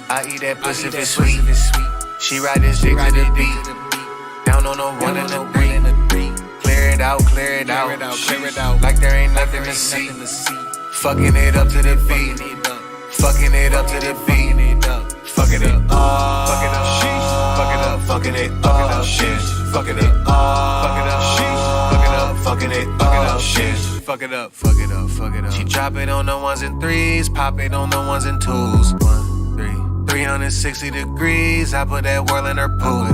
I eat that pussy if it's sweet. She ride this dick to the beat. Down on the one and the three. Clear it out, clear it out, clear it out. Like there ain't nothing to see. Fucking it up to the beat. Fucking it up to the beat. Fucking it up. Fuck it up. Fuck it up. Fucking it up. Shit. Fucking it up. Fuck it up. Fuck it up. Fucking it up. Shit. Fuck it up. Fuck it up. Fuck it up. She drop it on the ones and threes. Pop it on the ones and twos. 1, 3. 360 degrees. I put that whirl in her pool.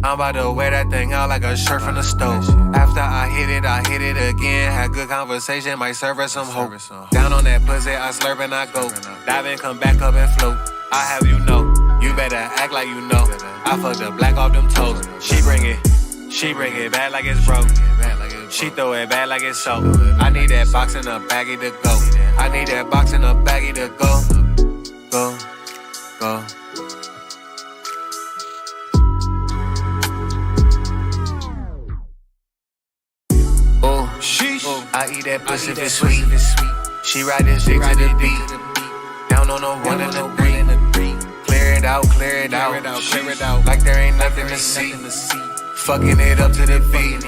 I'm about to wear that thing out like a shirt from the stove. After I hit it again. Had good conversation, might serve her some hope. Down on that pussy, I slurp and I go. Dive in, come back up and float. I have you know, you better act like you know. I fucked the black off them toes. She bring it back like it's broke. She throw it back like it's soap. I need that box in a baggie to go. I need that box in a baggie to go. Go, go. I eat that pussy if it's sweet. She ride this dick to the beat. Down on the one and the three. Clear it out, clear it out, clear it out. Like there ain't nothing to see. Fucking it up to the beat.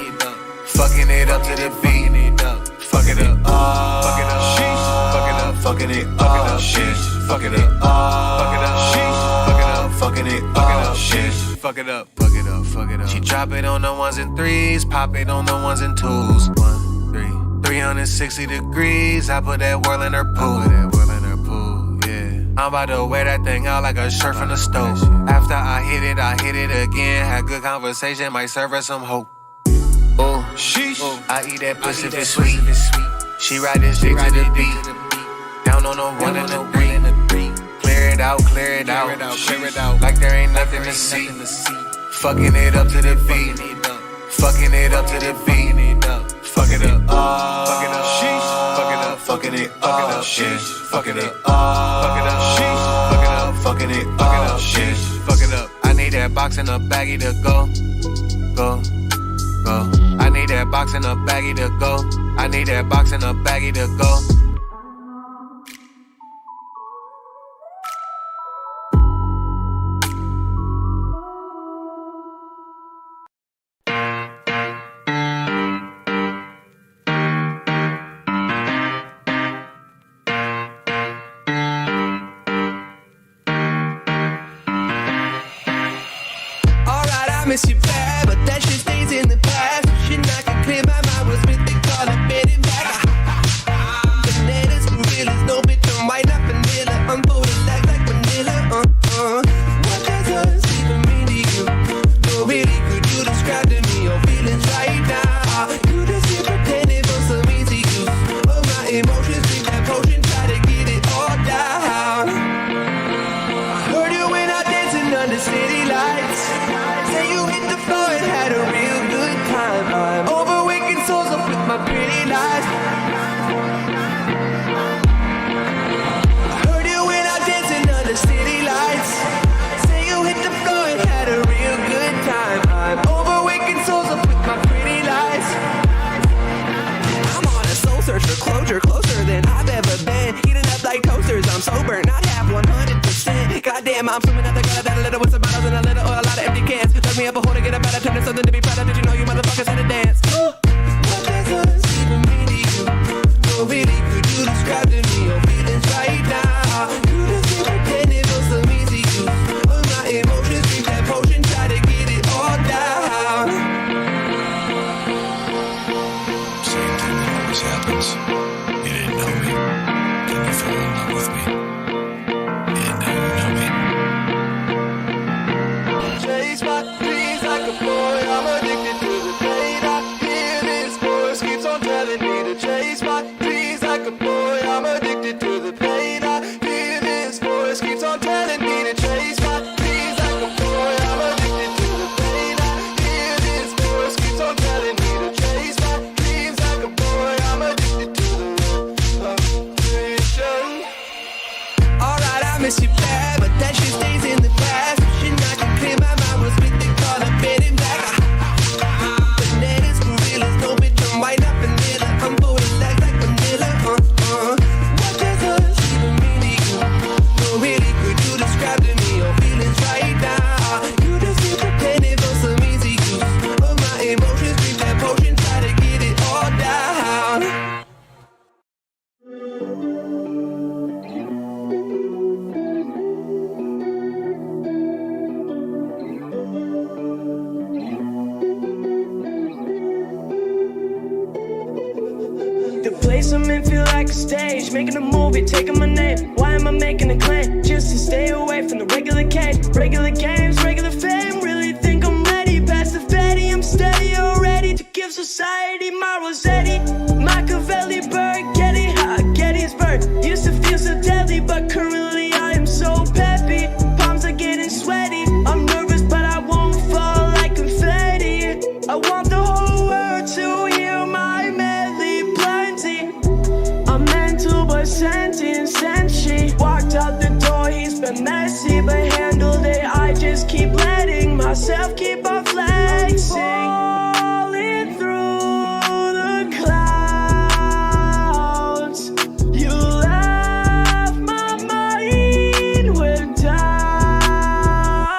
Fucking it up to the beat. Fuck it up. Fuck it up. Fuck it up. Fucking it up. Shit. Fuck it up. Fuck it up. Fuck it up. Fucking it up. Shit. Fuck it up. Fuck it up. Fuck it up. She drop it on the ones and threes. Pop it on the ones and twos. 1, 3. 360 degrees. I put that whirl in her pool. I'm about to wear that thing out like a shirt from the stove. After I hit it again. Had good conversation, might serve her some hope. I eat that pussy if it's sweet. She ride this dick to the beat. Down on the one and the three. Clear it out, clear it out, clear it out. Like there ain't nothing to see. Fucking it up to the beat. Fucking it up to the beat. Fuck it up. Fuck it up. Fuck it up. Fucking it up. Shit. Fuck it up. Fuck it up. Fuck it up. Fucking it up. Shit. Fuck it up. I need that box in a baggie to go. Go. Go. I need that box in a baggie to go. I need that box in a baggie to go. Miss you bad, but that shit stays in the past. Shit I can clear my mind was with the call and bed and back. Bananas and realists, no bitch, I'm white, not vanilla. I'm folded like vanilla. What does us even mean to you? No, really, could you describe to me your feelings right now? You just keep pretending for some easy use of my emotions. Drink that potion, try to get it all down. I heard you when I dancing under city lights. You hit the floor and had a real good time. I'm over waking souls up with my pretty lies. I heard you when I'm dancing under city lights. Say you hit the floor and had a real good time. I'm over waking souls up with my pretty lies. I'm on a soul search for closure, closer than I've ever been. Heating up like toasters, I'm sober, not half 100%. Goddamn, I'm swimming out the gutter that a little with some bottles and a little or a lot of empty cans. Dug me up a hole to get a better turn to something to be proud of. Did you know you motherfuckers had to dance? What does us even mean to you? No, really, could you describe to me your feelings right now? You just keep pretending for some easy use of my emotions. Drink that potion, try to get it all down. Same thing that always happens. You didn't know me. Then you fell in love with me. And now you know me. Chase my dreams like a boy, I'm addicted to the pain. I hear this voice keeps on telling me to chase my dreams like a boy, I'm addicted to the pain. something feel like a stage. Making a movie, taking my name. Why am I making a claim? Just to stay away from the regular cage. Regular games, regular fame. Really think I'm ready? Past the fatty, I'm steady already. To give society my Rossetti. Machiavelli, Burgetti, Gettysburg. Used to feel so deadly, but currently I am so peppy. Palms are getting sweaty. I'm nervous, but I won't fall like confetti. I want the whole world to hear my medley plenty. I'm mental but sentient, since she walked out the door. He's been messy but handled it. I just keep letting myself keep on flexing. Falling through the clouds. You left my mind with doubt.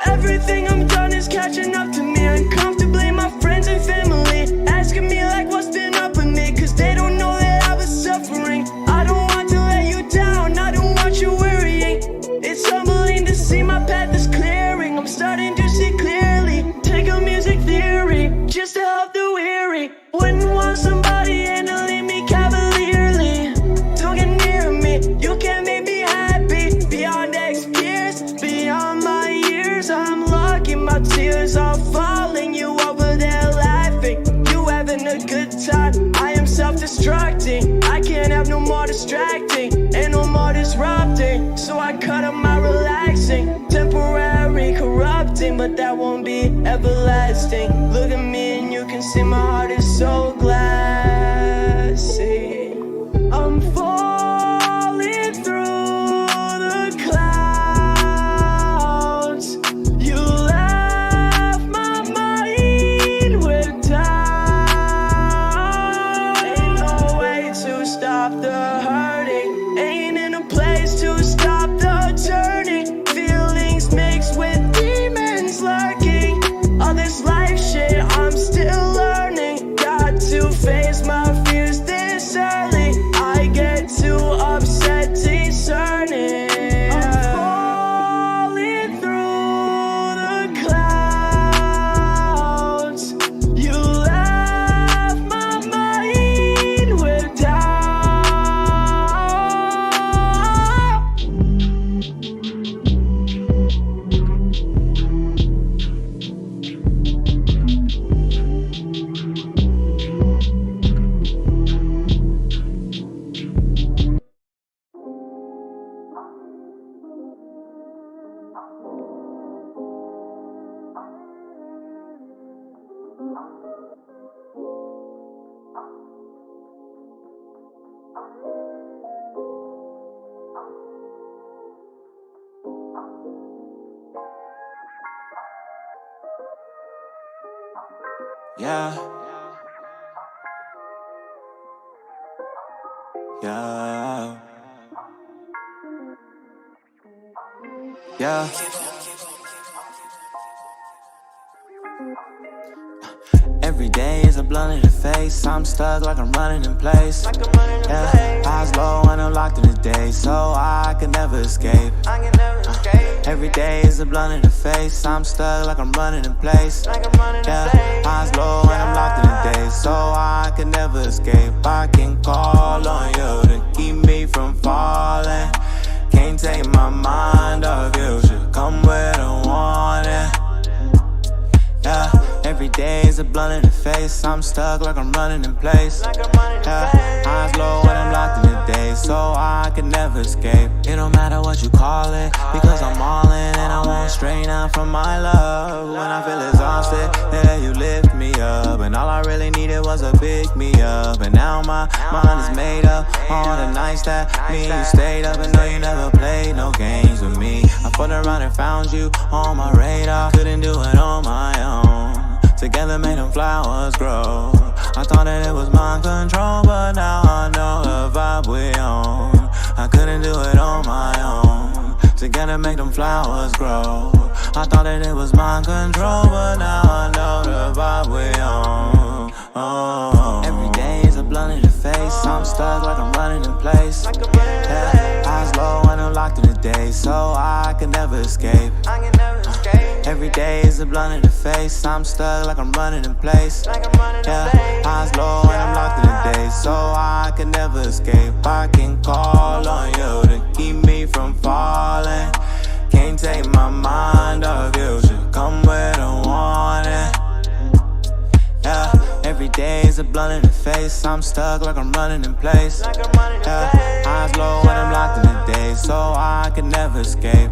Everything I'm done is catching up to me uncomfortably. My friends and family asking me like what's been up with me, cause they don't know that I was suffering. I don't want to let you down, I don't want you worrying. It's humbling to see my path is clearing. I'm starting to see clearly. Take a music theory just to help the weary. Wouldn't want somebody handling me cavalierly. Don't get near me, you can't make me happy. Beyond X years, beyond my years, I'm lucky my tears are falling. You over there laughing, you having a good time. I am self-destructing, I can't have no more distracting and no more disrupting. So I cut up my relaxing, temporary corrupting, but that won't be everlasting. Look at me and you can see my heart is so glassy. I'm falling through the clouds. You left my mind with doubt. Ain't no way to stop the hurting. Ain't in a place to stop the turning. Feelings mixed with demons lurking. All this life shit I'm still learning. Got to face my fears this early. I get too upset discerning. I'm falling through the clouds. You left my mind with doubt. Yeah. Yeah. Yeah. Every day is a blunt in the face. I'm stuck like I'm running in place. Yeah. Eyes low and I'm locked in the day, so I can never escape. Every day is a blunt in the face. I'm stuck like I'm running in place. Yeah. Eyes low and I'm locked in the day, so I can never escape. I can call on you to keep me from falling. Can't take my mind off you. Should come with a warning. Yeah. Every day is a blunt in the face. I'm stuck like I'm running in place. Yeah. Eyes low when I'm locked in the day, so I can never escape. It don't matter what you call it, because I'm all in and I won't stray now from my love. When I feel exhausted, yeah, you lift me up, and all I really needed was a pick me up. And now my mind is made up. All the nights that me and you stayed up, and know you never played no games with me. I fought around and found you on my radar. Couldn't do it on my own. Together made them flowers grow. I thought that it was mind control, but now I know the vibe we on. I couldn't do it on my own. Together make them flowers grow. I thought that it was mind control, but now I know the vibe we on. Oh. Every day is a blunt in the face. I'm stuck like I'm running in place. Yeah. Eyes low and I'm locked in the day, so I can never escape. Every day is a blunt in the face. I'm stuck like I'm running in place. Yeah, eyes low and I'm locked in the day, so I can never escape. I can call on you to keep me from falling. Can't take my mind off you. Should come with a warning. Yeah, every day is a blunt in the face. I'm stuck like I'm running in place. Yeah, eyes low and I'm locked in the day, so I can never escape.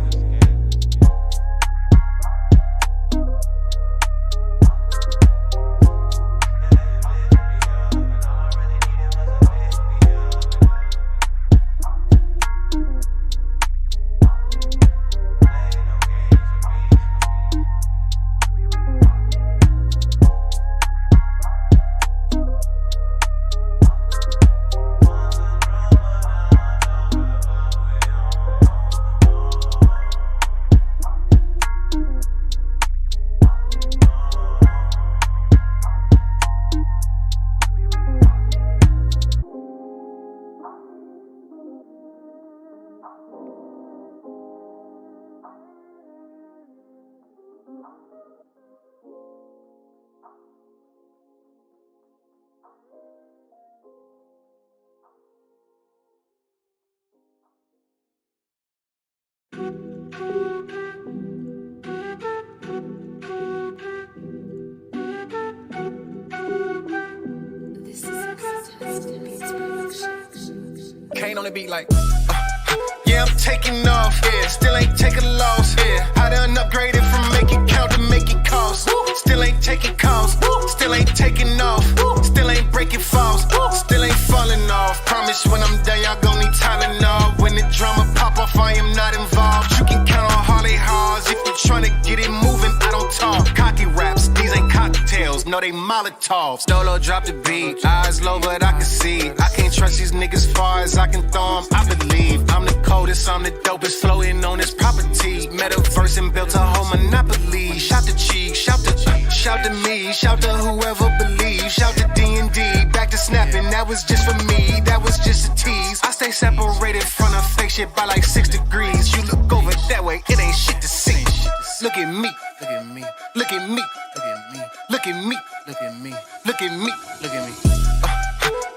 Kane on the beat like, yeah, I'm taking off, yeah, still ain't taking a loss, yeah. I done upgraded from make it count to make it cost. Still ain't taking calls, still ain't taking off, still ain't breaking falls, still ain't falling off. Promise when I'm done, y'all gon' need Tylenol. When the drama pop off, I am not involved. You can count on Harley Haws if you're tryna get it moving. I don't talk cocky raps, these ain't cocktails, no they Molotovs. Dolo drop the beat, eyes low but I can see. I can't trust these niggas far as I can throw 'em. I believe I'm the coldest, I'm the dopest, floating on this property. Metaverse and built a whole monopoly. Shout to Cheek, shout to me, shout to whoever believes. Shout to D&D, back to snapping, that was just for me, that was just a tease. I stay separated from the fake shit by like 6 degrees. You look over that way, it ain't shit to see. Look at me, look at me, look at me, look at me, look at me, look at me, look at me, look at me.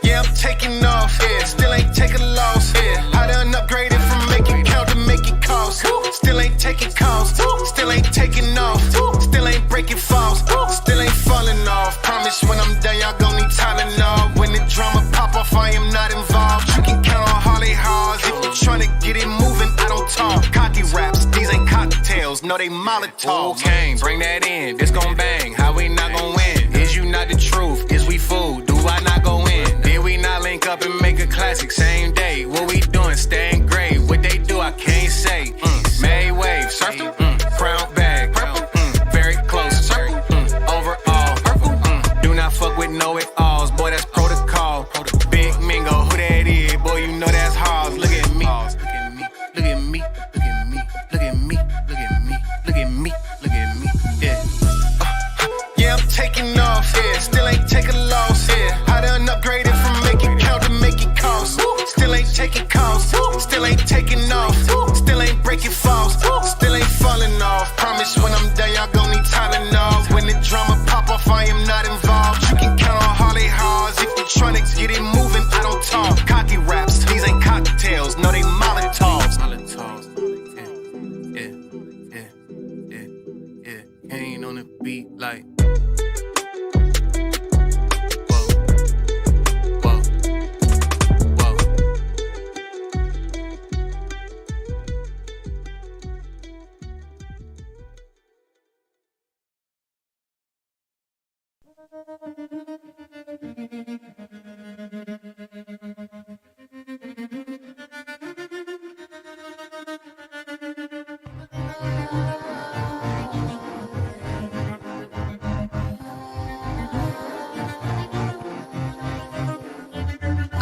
Yeah, I'm taking off, yeah, still ain't taking a loss, yeah. I done upgraded from make it count to make it cost. Still ain't taking calls, still ain't taking off, still ain't breaking falls, still ain't falling off. Promise when I'm done, y'all gon' need Tylenol. When the drama pop off, I am not involved. You can count on Harley Haws if you're tryna get it moving. I don't talk cocky raps, these ain't cocktails, no they Molotovs. Okay, bring that in, this gon' bang. How we not gon' win? Is you not the truth? Is we food? Do I not go in? Did we not link up and make a classic same day? What we doing? Staying great. What they do, I can't say. May wave, surf crown bag, very close, overall, do not fuck with know-it-alls, boy, that's protocol. Big Mingo, who that is? Boy, you know that's Haws. Look at me, look at me, look at me, look at me, look at me, look at me, look at me, yeah. Yeah, I'm taking off, yeah, still ain't taking a loss, yeah. I done upgraded from make it count to make it cost. Still ain't taking calls, still ain't taking off, still ain't breaking falls, still ain't falling off. Promise when I'm done, y'all gon' need Tylenol. When the drama pop off, I am not involved. You can count on Harley Haws if you're tryna get it moving. I don't talk cocky raps, these ain't cocktails, no they Molotovs. Yeah, yeah, yeah, yeah, yeah. Kane on the beat like.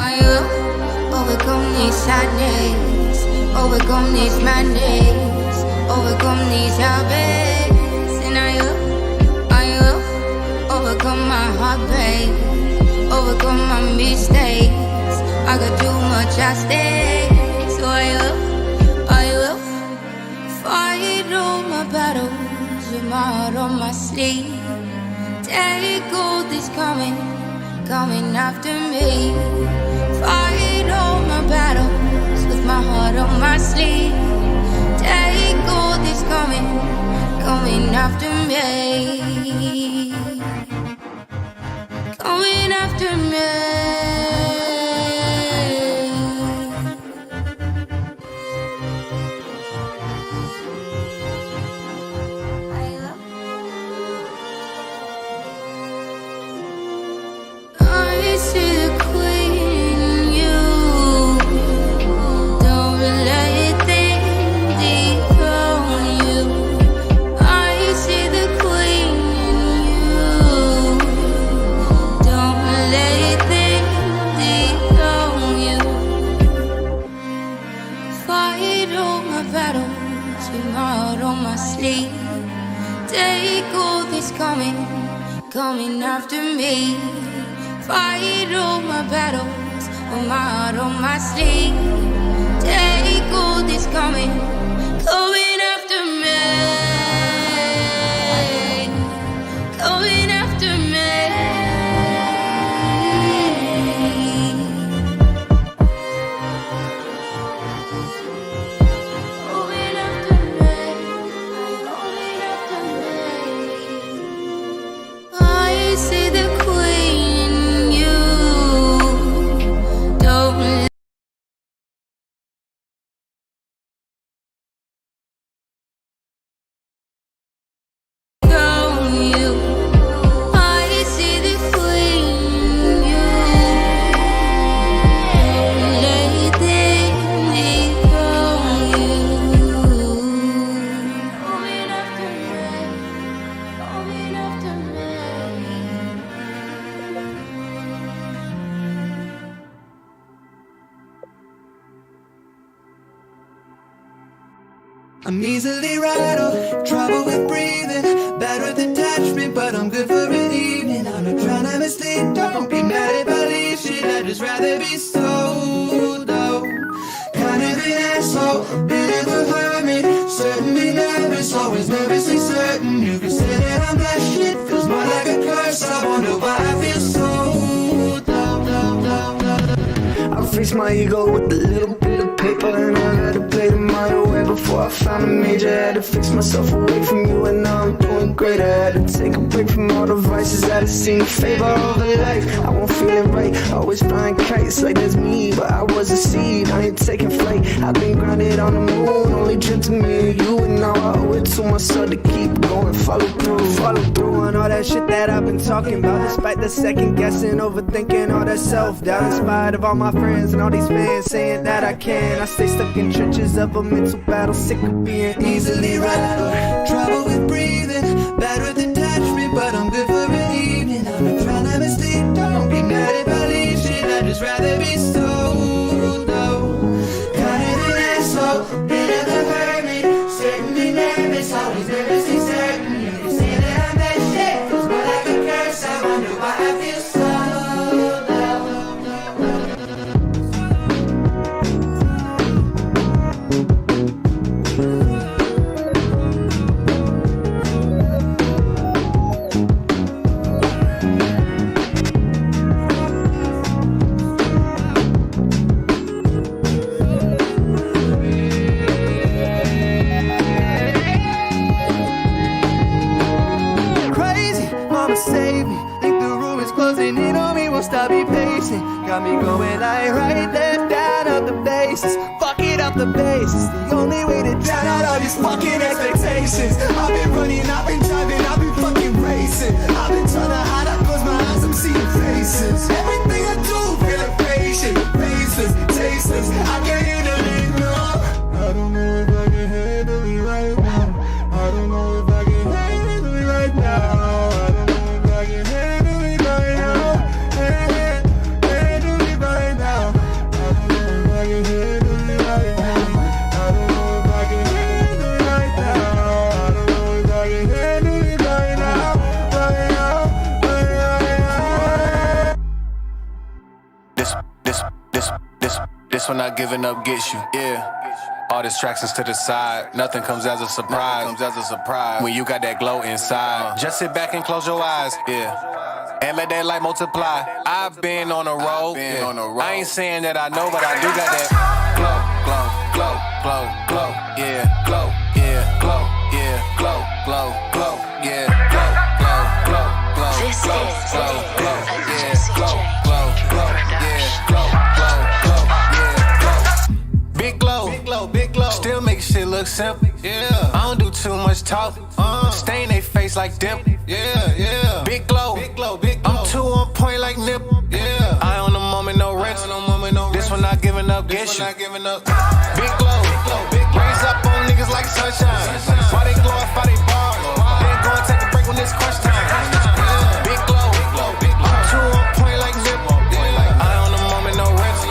I will overcome these sadness, overcome these madness, overcome these habits, and I will overcome my heartbreak, overcome my mistakes. I got too much at stake, so I will fight all my battles with my heart on my sleeve. Take all this coming after me. Fight all my battles with my heart on my sleeve. Take all this coming after me. Coming after me. I see the queen in you. Don't let things dethrone you. I see the queen in you. Don't let things dethrone you. Fight all my battles with my heart on my sleeve. Take all this coming after me. Fight all my battles with my heart on my sleeve. Take all this coming after me. Coming after me. Coming after me. Coming after me. I see the queen in you. Don't let go on you. I see the queen in you. Don't let them dethrone you. Coming after me. Coming after me. I'm easily rattled, trouble with breathing, bad with attachment, but I'm good for an evening. I'm not trying to mislead, don't be mad if I leave shit, I'd just rather be solo. Kind of an asshole, bit of a hermit, certainly nervous, always nervously certain. You can say that I'm blessed, shit feels more like a curse. I wonder why I feel so I fixed my ego with a little bit of paper, and I had to play the my way before I found a major. Had to fix myself away from you, and now I'm doing great. I had to take a break from all the vices that had seen favor over life. I won't feel it right, always flying kites like that's me, but I was a seed, I ain't taking flight. I've been grounded on the moon, only dreamt to me and you, and now I owe it to myself to keep going. Follow through on all that shit that I've been talking about, despite the second guessing, overthinking, all that self-doubt. In spite of all my friends and all these fans saying that I can, I stay stuck in trenches of a mental battle, sick of being easily rattled, trouble with breathing, bad with attachment, but I'm good for an evening. I'm not trying to mislead, don't be mad if I leave shit, I'd just rather be solo. Kind of an asshole, bit of a hermit, certainly nervous, always nervously certain. You can say that I'm that shit, feels more like a curse. I wonder why I feel so save me. Think the room is closing in on me, won't stop me pacing. Got me going like right left down up the bases. Fuck it up the bases. The only way to drown out all these fucking expectations. I've been running, I've been driving, I've been fucking racing. I've been trying to hide, I close my eyes, I'm seeing faces. Everything I do, feeling patient, faceless, tasteless. I can't handle it, no. I don't know if I can handle it right now. I don't know if I can handle it right now. This one not giving up gets you, yeah. All distractions to the side, nothing comes as a surprise. When you got that glow inside, just sit back and close your eyes, yeah. And let that light multiply. I've been on a road, I ain't saying that I know, but I do got that glow, glow, glow, glow, glow, yeah, glow, yeah, glow, yeah, glow, glow, glow, yeah, glow, glow, glow, glow, This glow, is glow, a glow, yeah, Jesse glow, J. glow, glow, yeah, glow, glow, glow, yeah, glow. Big glow, still make shit look simple. Yeah, I don't do too much talk. Stain they face like dip. Yeah. Big glow, I'm too on point like nip. Yeah, I on the moment, no rest. This one not giving up, get you. Big glow, raise up on niggas like sunshine. Why they glorify they bars? Then go and take a break when it's crunch time. Big glow, I'm too on point like nip. I on the moment, no rest.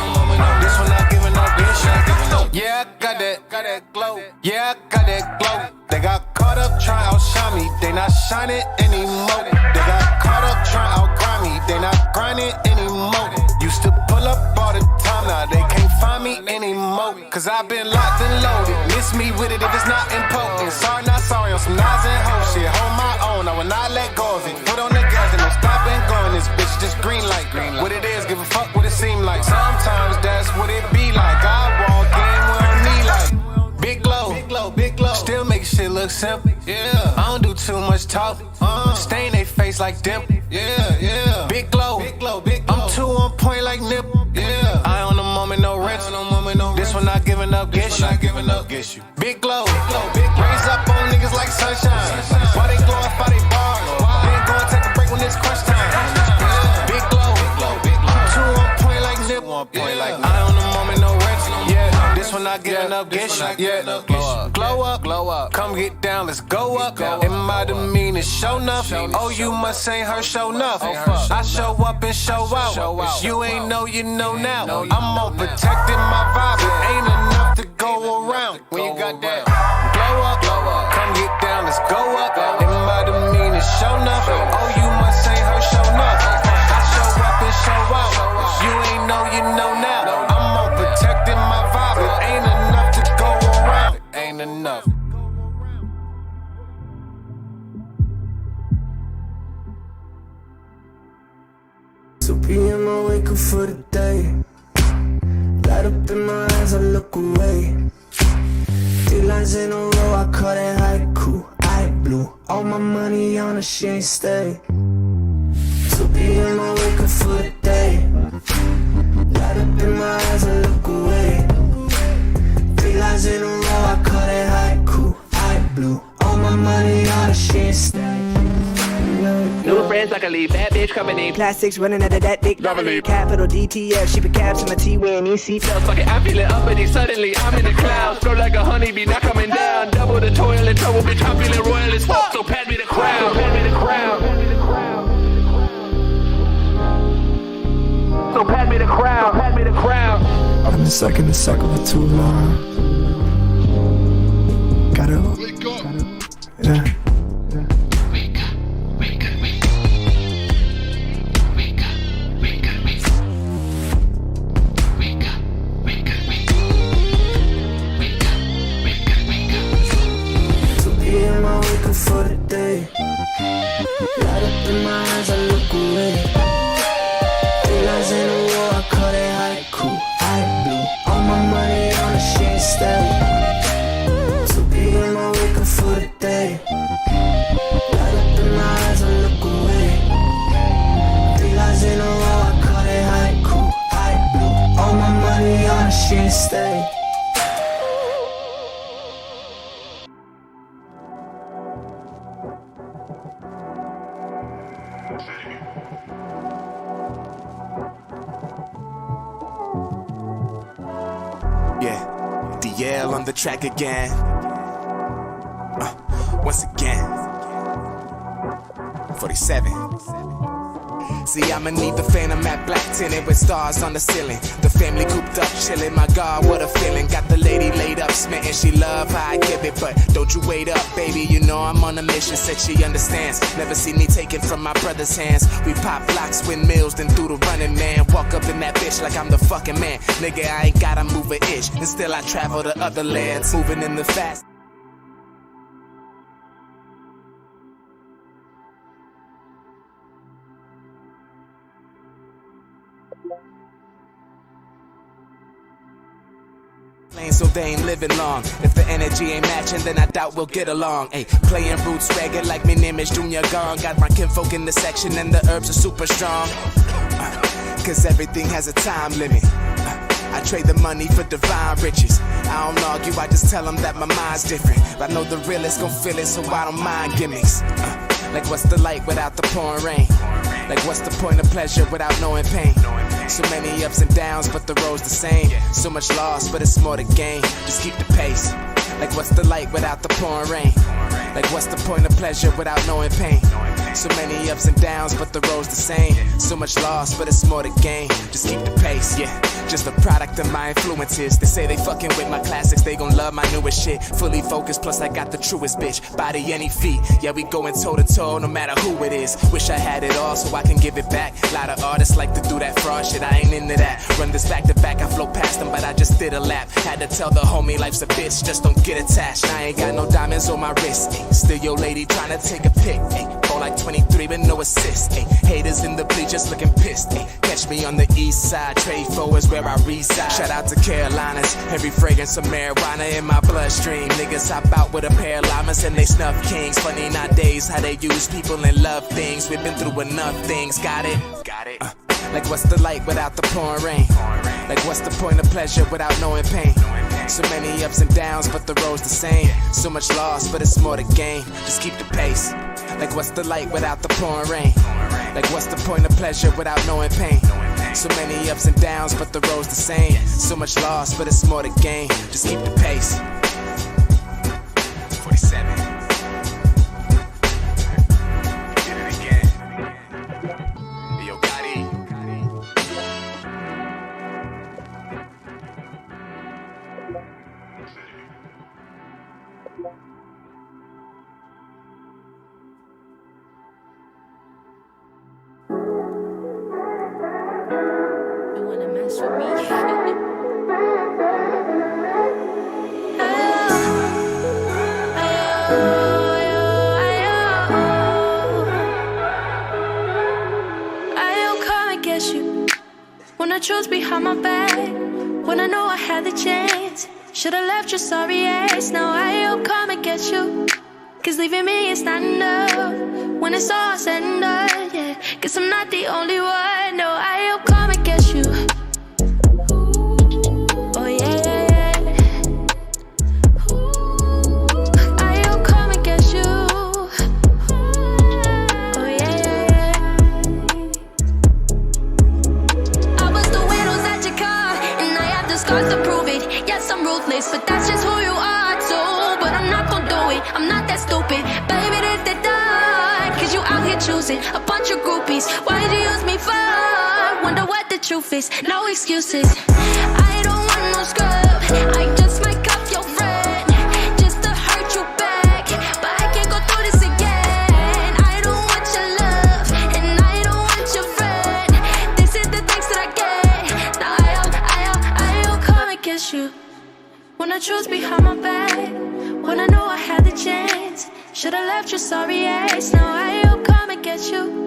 This one not giving up, get you. Yeah, I got that glow. Yeah, I got that glow. They got caught up trying to outshine me. They not shining anymore. They got caught up trying to outgrind me. They not grinding anymore. Used to pull up all the time. Now they can't find me anymore. Cause I've been locked and loaded. Miss me with it if it's not important. Sorry, not sorry on some Nas and ho shit. Hold my own. I will not let go of it. Put on the gas and no stopping going. This bitch just green light. What it is, give a fuck what it seem like. Sometimes that's what it be like. I walk in where I need like. Big glow, still make shit look simple. Yeah, I don't do too much talk. Stain they face like dip. Yeah. Big glow, I'm too on point like nip. Yeah, I on the moment, no rest. This one not giving up, get you. Big glow, raise up on niggas like sunshine. Why they glorify they bars? Then go and take a break when it's crunch time. Big glow, I'm too on point like nip. I on the moment, no rest. Yeah, this one not giving up, get you. Yeah, glow up, come get down, let's go up. In my demeanor, show enough. Oh, you must ain't her show enough. I show up and show out. If you ain't know, you know now. I'm on protecting my vibe. It ain't enough to go around. When you got that glow up, come get down, let's go up. In my demeanor, show enough. Oh, you must ain't her show enough. I show up and show out. If you ain't know, you know now. I'm on protecting my vibe. It ain't enough to go around. It ain't enough. So PM, I wake up for the day. Light up in my eyes, I look away. 3 lines in a row, I call that haiku. I blew all my money on a she ain't stay. So PM, I wake up for the day. Light up in my eyes, I look away. 3 lines in a row, I call that haiku. I blew all my money on a she ain't stay. New friends, I can leave. Bad bitch coming in. Plastics running out of that dick. Capital DTF, she put caps in my T wearing these seatbelts. Fuck it, I'm feeling uppity. Suddenly, I'm in the clouds. Flow like a honeybee, not coming down. Double the toil and trouble, bitch. I'm feeling royal as fuck. So pat me the crown. So pat me the crown. I've been sucking the sucker for too long. Gotta. Yeah. For the day, light up in my eyes, I look away. 3 lines in a row, I call it haiku. I blew all my money on a she ain't stay. So PM, I wake up for the day. Light up in my eyes, I look away. 3 lines in a row, I call it haiku. I blew all my money on a she ain't stay. Yeah, DL on the track again. Once again. 47. See, I'ma need the phantom matte black tinted with stars on the ceiling. The family cooped up, chilling. My God, what a feeling. Got the lady laid up, smitten. She love how I give it, but don't you wait up, baby. You know I'm on a mission. Said she understands. Never seen me taken from my brother's hands. We pop blocks, windmills, then through the running man. Walk up in that bitch like I'm the fucking man. Nigga, I ain't gotta move an inch, and still I travel to other lands, moving in the fast. So they ain't living long. If the energy ain't matching, then I doubt we'll get along. Ay, playing roots ragged like my name is Junior Gong. Got my kinfolk in the section and the herbs are super strong. Cause everything has a time limit. I trade the money for divine riches. I don't argue, I just tell them that my mind's different. But I know the realest gon' feel it, so I don't mind gimmicks. Like what's the light without the pouring rain? Like what's the point of pleasure without knowing pain? So many ups and downs, but the road's the same. So much loss, but it's more to gain. Just keep the pace. Like what's the light without the pouring rain? Like what's the point of pleasure without knowing pain? So many ups and downs, but the road's the same. So much loss, but it's more to gain. Just keep the pace, yeah. Just a product of my influences. They say they fucking with my classics, they gon' love my newest shit. Fully focused, plus I got the truest bitch. Body, any feet, yeah, we going toe to toe, no matter who it is. Wish I had it all so I can give it back. Lot of artists like to do that fraud shit, I ain't into that. Run this back to back, I flow past them, but I just did a lap. Had to tell the homie life's a bitch, just don't get attached. I ain't got no diamonds on my wrist, ay. Still your lady tryna take a pic, ay. Ball like 23 with no assist, ay. Haters in the bleachers looking pissed, ay. Catch me on the east side, trade for is where I reside. Shout out to Carolinas, every fragrance of marijuana in my bloodstream. Niggas hop out with a pair of llamas and they snuff kings. Funny nowadays how they use people and love things. We've been through enough things, got it? Like what's the light without the pouring rain? Like what's the point of pleasure without knowing pain? So many ups and downs, but the road's the same. So much loss, but it's more to gain. Just keep the pace. Like what's the light without the pouring rain? Like what's the point of pleasure without knowing pain? So many ups and downs, but the road's the same. So much loss, but it's more to gain. Just keep the pace. 47. Did it again. Yo, Gotti. You wanna mess with me? I'll come and get you. When I chose behind my back, when I know I had the chance, should've left your sorry ass. Now I'll come and get you. Cause leaving me is not enough. When it's all said and done, yeah. Cause I'm not the only one. No, I'll come and get you. Oh yeah, yeah, yeah. I'll come and get you. Oh yeah, yeah, yeah. I was the widows at your car, and I have the scars to prove it. Yes, I'm ruthless, but that's just who you are too. But I'm not gonna do it, I'm not that stupid. Baby, this the done, cause you out here choosing a bunch of groupies. Why did you use me for? Wonder what the truth is, no excuses. I don't want no scrub, I just might cuff your friend, just to hurt you back. But I can't go through this again. I don't want your love, and I don't want your friend. This is the thanks that I get. Now I'll come and kiss you. When I choose behind my back, when I know I had the chance, should've left your sorry ass. Now I'll come and get you.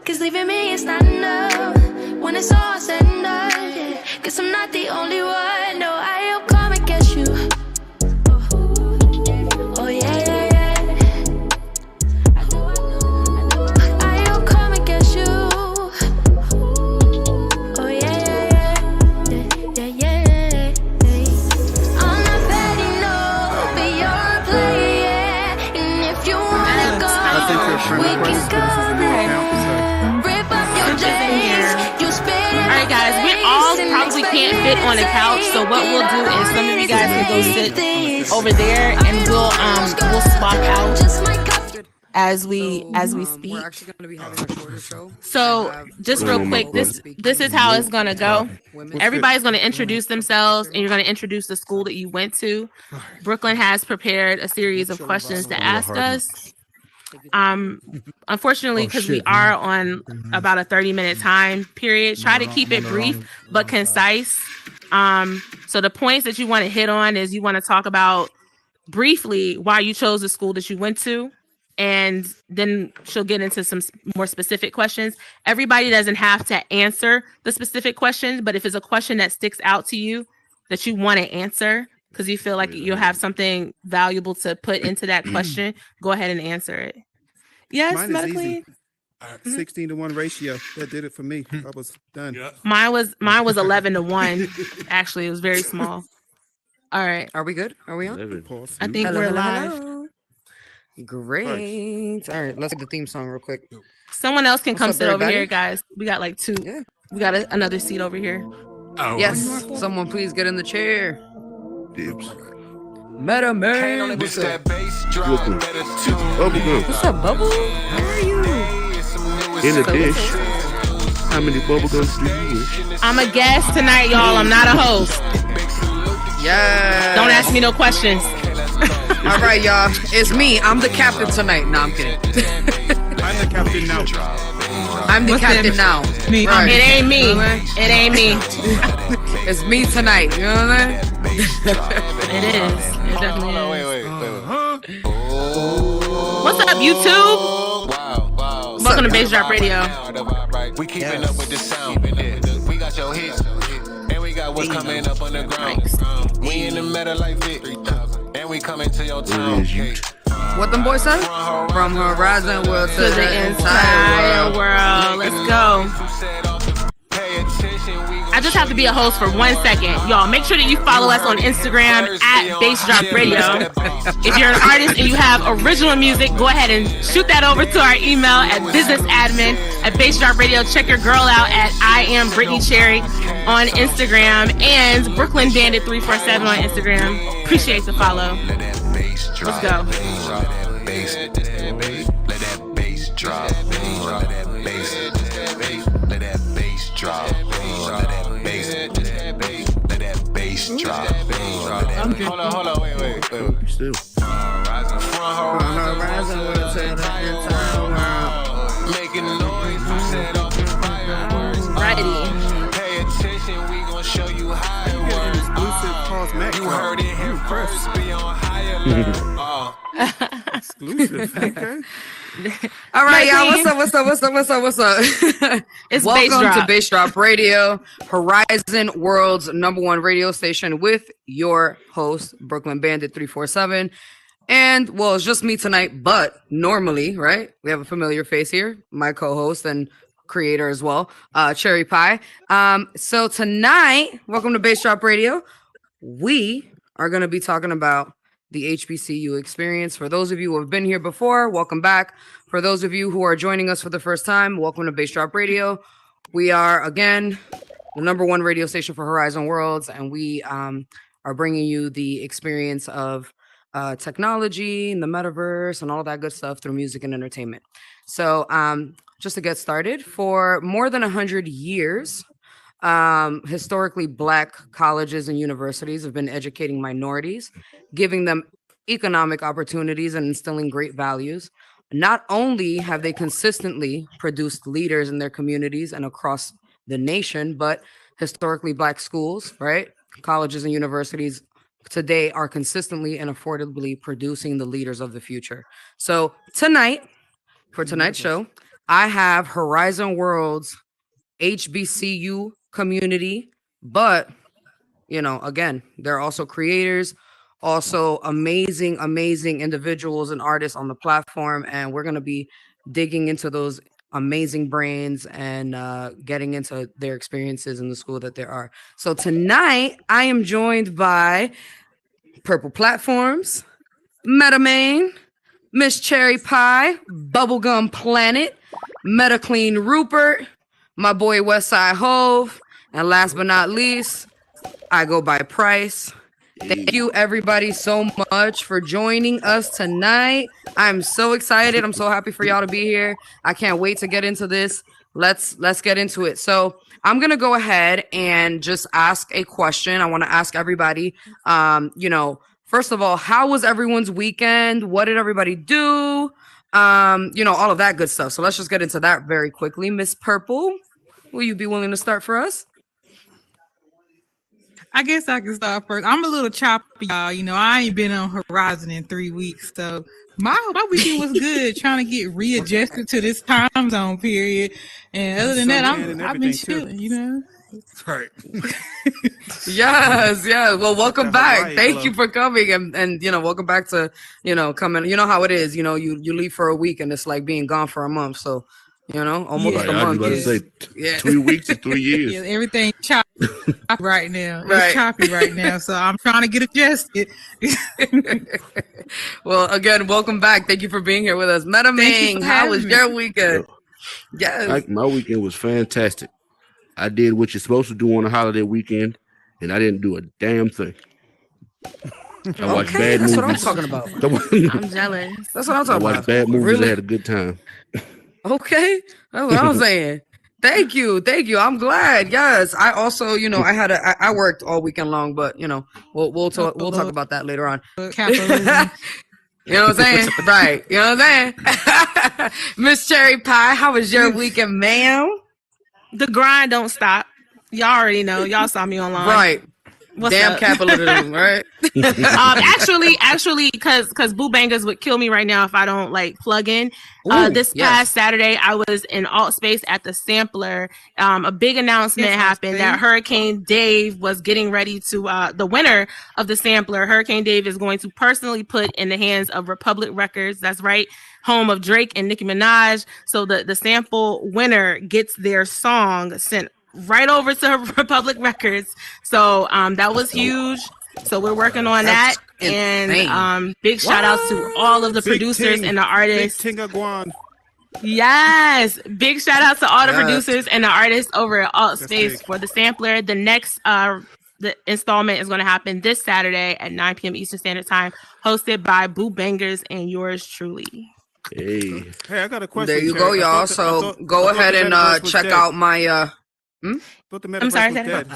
Cause leaving me is not enough. When it's all said and done, yeah. Cause I'm not the only one. No, I'll come and get you. Oh yeah, yeah, yeah. I'll come and get you. Oh yeah, yeah, yeah. Yeah, yeah, yeah. I'm not petty, no, but you're a player. And if you wanna go, we can go there. Rip up your jeans, you spit it. Alright guys, we all probably can't fit on the couch, so what we'll do is some of you guys can go sit over there and we'll swap out. as we speak. We're actually going to be having a shorter show. So just real quick, this is how it's gonna go. Everybody's gonna introduce themselves, and you're gonna introduce the school that you went to. Brooklyn has prepared a series of questions to ask us. Unfortunately, because we are on about a 30-minute time period, try to keep it brief but concise. So the points that you want to hit on is you want to talk about briefly why you chose the school that you went to, and then she'll get into some more specific questions. Everybody doesn't have to answer the specific questions, but if it's a question that sticks out to you that you want to answer because you feel like you'll have something valuable to put into that question, go ahead and answer it. Yes, medically. 16-to-1 ratio. That did it for me. I was done. Mine was 11-to-1. Actually, it was very small. All right. Are we good? Are we on? I think we're live. Hello. Great. All right, let's get the theme song real quick. Someone else can come up, sit over everybody? here, guys. We got like two. Yeah. We got another seat over here. Oh, Yes, someone please get in the chair. Dibs. Meta man. This that bass drop, better tune. Bubblegum What's up, Bubble? How are you? in a dish. How many bubblegums do you wish? I'm a guest tonight, y'all. I'm not a host. Yeah. Don't ask me no questions. All right, y'all. It's me. I'm the captain tonight. No, I'm kidding. I'm the captain now. I'm the captain now. Me. Right. It ain't me. You know what I'm It ain't me. saying? It's me tonight. You know what I'm saying? It is. It definitely is. Wait. What's up, YouTube? Wow. Welcome to Bass Drop Radio. We keeping up with the sound. We got your hits. And we got what's coming up on the ground. We in the meta like Vic. And we coming to your town. What them boys say? From Horizon World To the entire world. Let's go. I just have to be a host for 1 second. Y'all, make sure that you follow us on Instagram at Bass Drop Radio. If you're an artist and you have original music, go ahead and shoot that over to our email at businessadmin at Bass Drop Radio. Check your girl out at I am Brittany Cherry on Instagram and Brooklyn Bandit 347 on Instagram. Appreciate the follow. Let's go. Let that bass drop. Let that bass drop. Let that bass drop. Hold on, wait. Still. Horizon World to the entire world. Making noise, we set off the fireworks. Righty. Pay attention, we gon' show you how it works. You heard it here first, be on higher level. Exclusive. Okay. All right, y'all. What's up? It's Welcome Bass to Drop. Bass Drop Radio, Horizon World's #1 radio station with your host, Brooklyn Bandit 347. And well, it's just me tonight, but normally, right? We have a familiar face here, my co-host and creator as well, Cherry Pie. So tonight, welcome to Bass Drop Radio. We are going to be talking about the HBCU experience. For those of you who have been here before, welcome back. For those of you who are joining us for the first time, welcome to Bass Drop Radio. We are, again, the #1 radio station for Horizon Worlds, and we are bringing you the experience of technology and the metaverse and all that good stuff through music and entertainment. So just to get started, for more than 100 years, historically Black colleges and universities have been educating minorities, giving them economic opportunities and instilling great values. Not only have they consistently produced leaders in their communities and across the nation, but historically Black schools, right? Colleges and universities today are consistently and affordably producing the leaders of the future. So tonight, for tonight's show, I have Horizon World's HBCU community, but you know, again, they're also creators, also amazing individuals and artists on the platform, and we're going to be digging into those amazing brains and getting into their experiences in the school that they are. So tonight I am joined by Purple Platforms, Metamain, Miss Cherry Pie, Bubblegum Planet, Meta Clean Rupert, my boy Westside Hove, and last but not least, I go by Price. Thank you everybody so much for joining us tonight. I'm so excited. I'm so happy for y'all to be here. I can't wait to get into this. Let's get into it. So I'm gonna go ahead and just ask a question. I want to ask everybody, first of all, how was everyone's weekend? What did everybody do? All of that good stuff. So let's just get into that very quickly. Miss Purple, will you be willing to start for us? I guess I can start first. I'm a little choppy, y'all. I ain't been on Horizon in 3 weeks, so my weekend was good. Trying to get readjusted to this time zone period, and other than that, I've been chilling. Right. Yes. Well, welcome back. Thank you for coming, and welcome back to coming. You know how it is. You leave for a week, and it's like being gone for a month. So. Almost a month. I was about to say 2 weeks to 3 years. Yeah, everything choppy right now. It's choppy right now, so I'm trying to get adjusted. Well, again, welcome back. Thank you for being here with us. Metaming, how was your weekend? Yes. My weekend was fantastic. I did what you're supposed to do on a holiday weekend, and I didn't do a damn thing. I watched bad movies. That's what I'm talking about. I'm jealous. That's what I'm talking about. I watched bad movies. Really? I had a good time. Okay, that's what I'm saying. Thank you. I'm glad. Yes, I also, I worked all weekend long, but we'll talk about that later on. Capitalism. You know what I'm saying? Right. You know what I'm saying? Miss Cherry Pie, how was your weekend, ma'am? The grind don't stop. Y'all already know. Y'all saw me online. Right. What's Damn up? Capitalism, right? Actually, because Boo Bangers would kill me right now if I don't plug in. This past Saturday, I was in Alt Space at the Sampler. A big announcement happened that Hurricane Dave was getting ready to. The winner of the Sampler, Hurricane Dave, is going to personally put in the hands of Republic Records. That's right, home of Drake and Nicki Minaj. So the sample winner gets their song sent right over to Republic Records. So that was huge. So we're working on that. And big shout outs to all of the producers and the artists. Yes, big shout outs to all the producers and the artists over at Alt Space for the Sampler. The next the installment is going to happen this Saturday at 9 p.m. Eastern Standard Time, hosted by Boo Bangers and yours truly. Hey, I got a question. There you go, y'all. So go ahead and check out my Thought the metaverse was dead.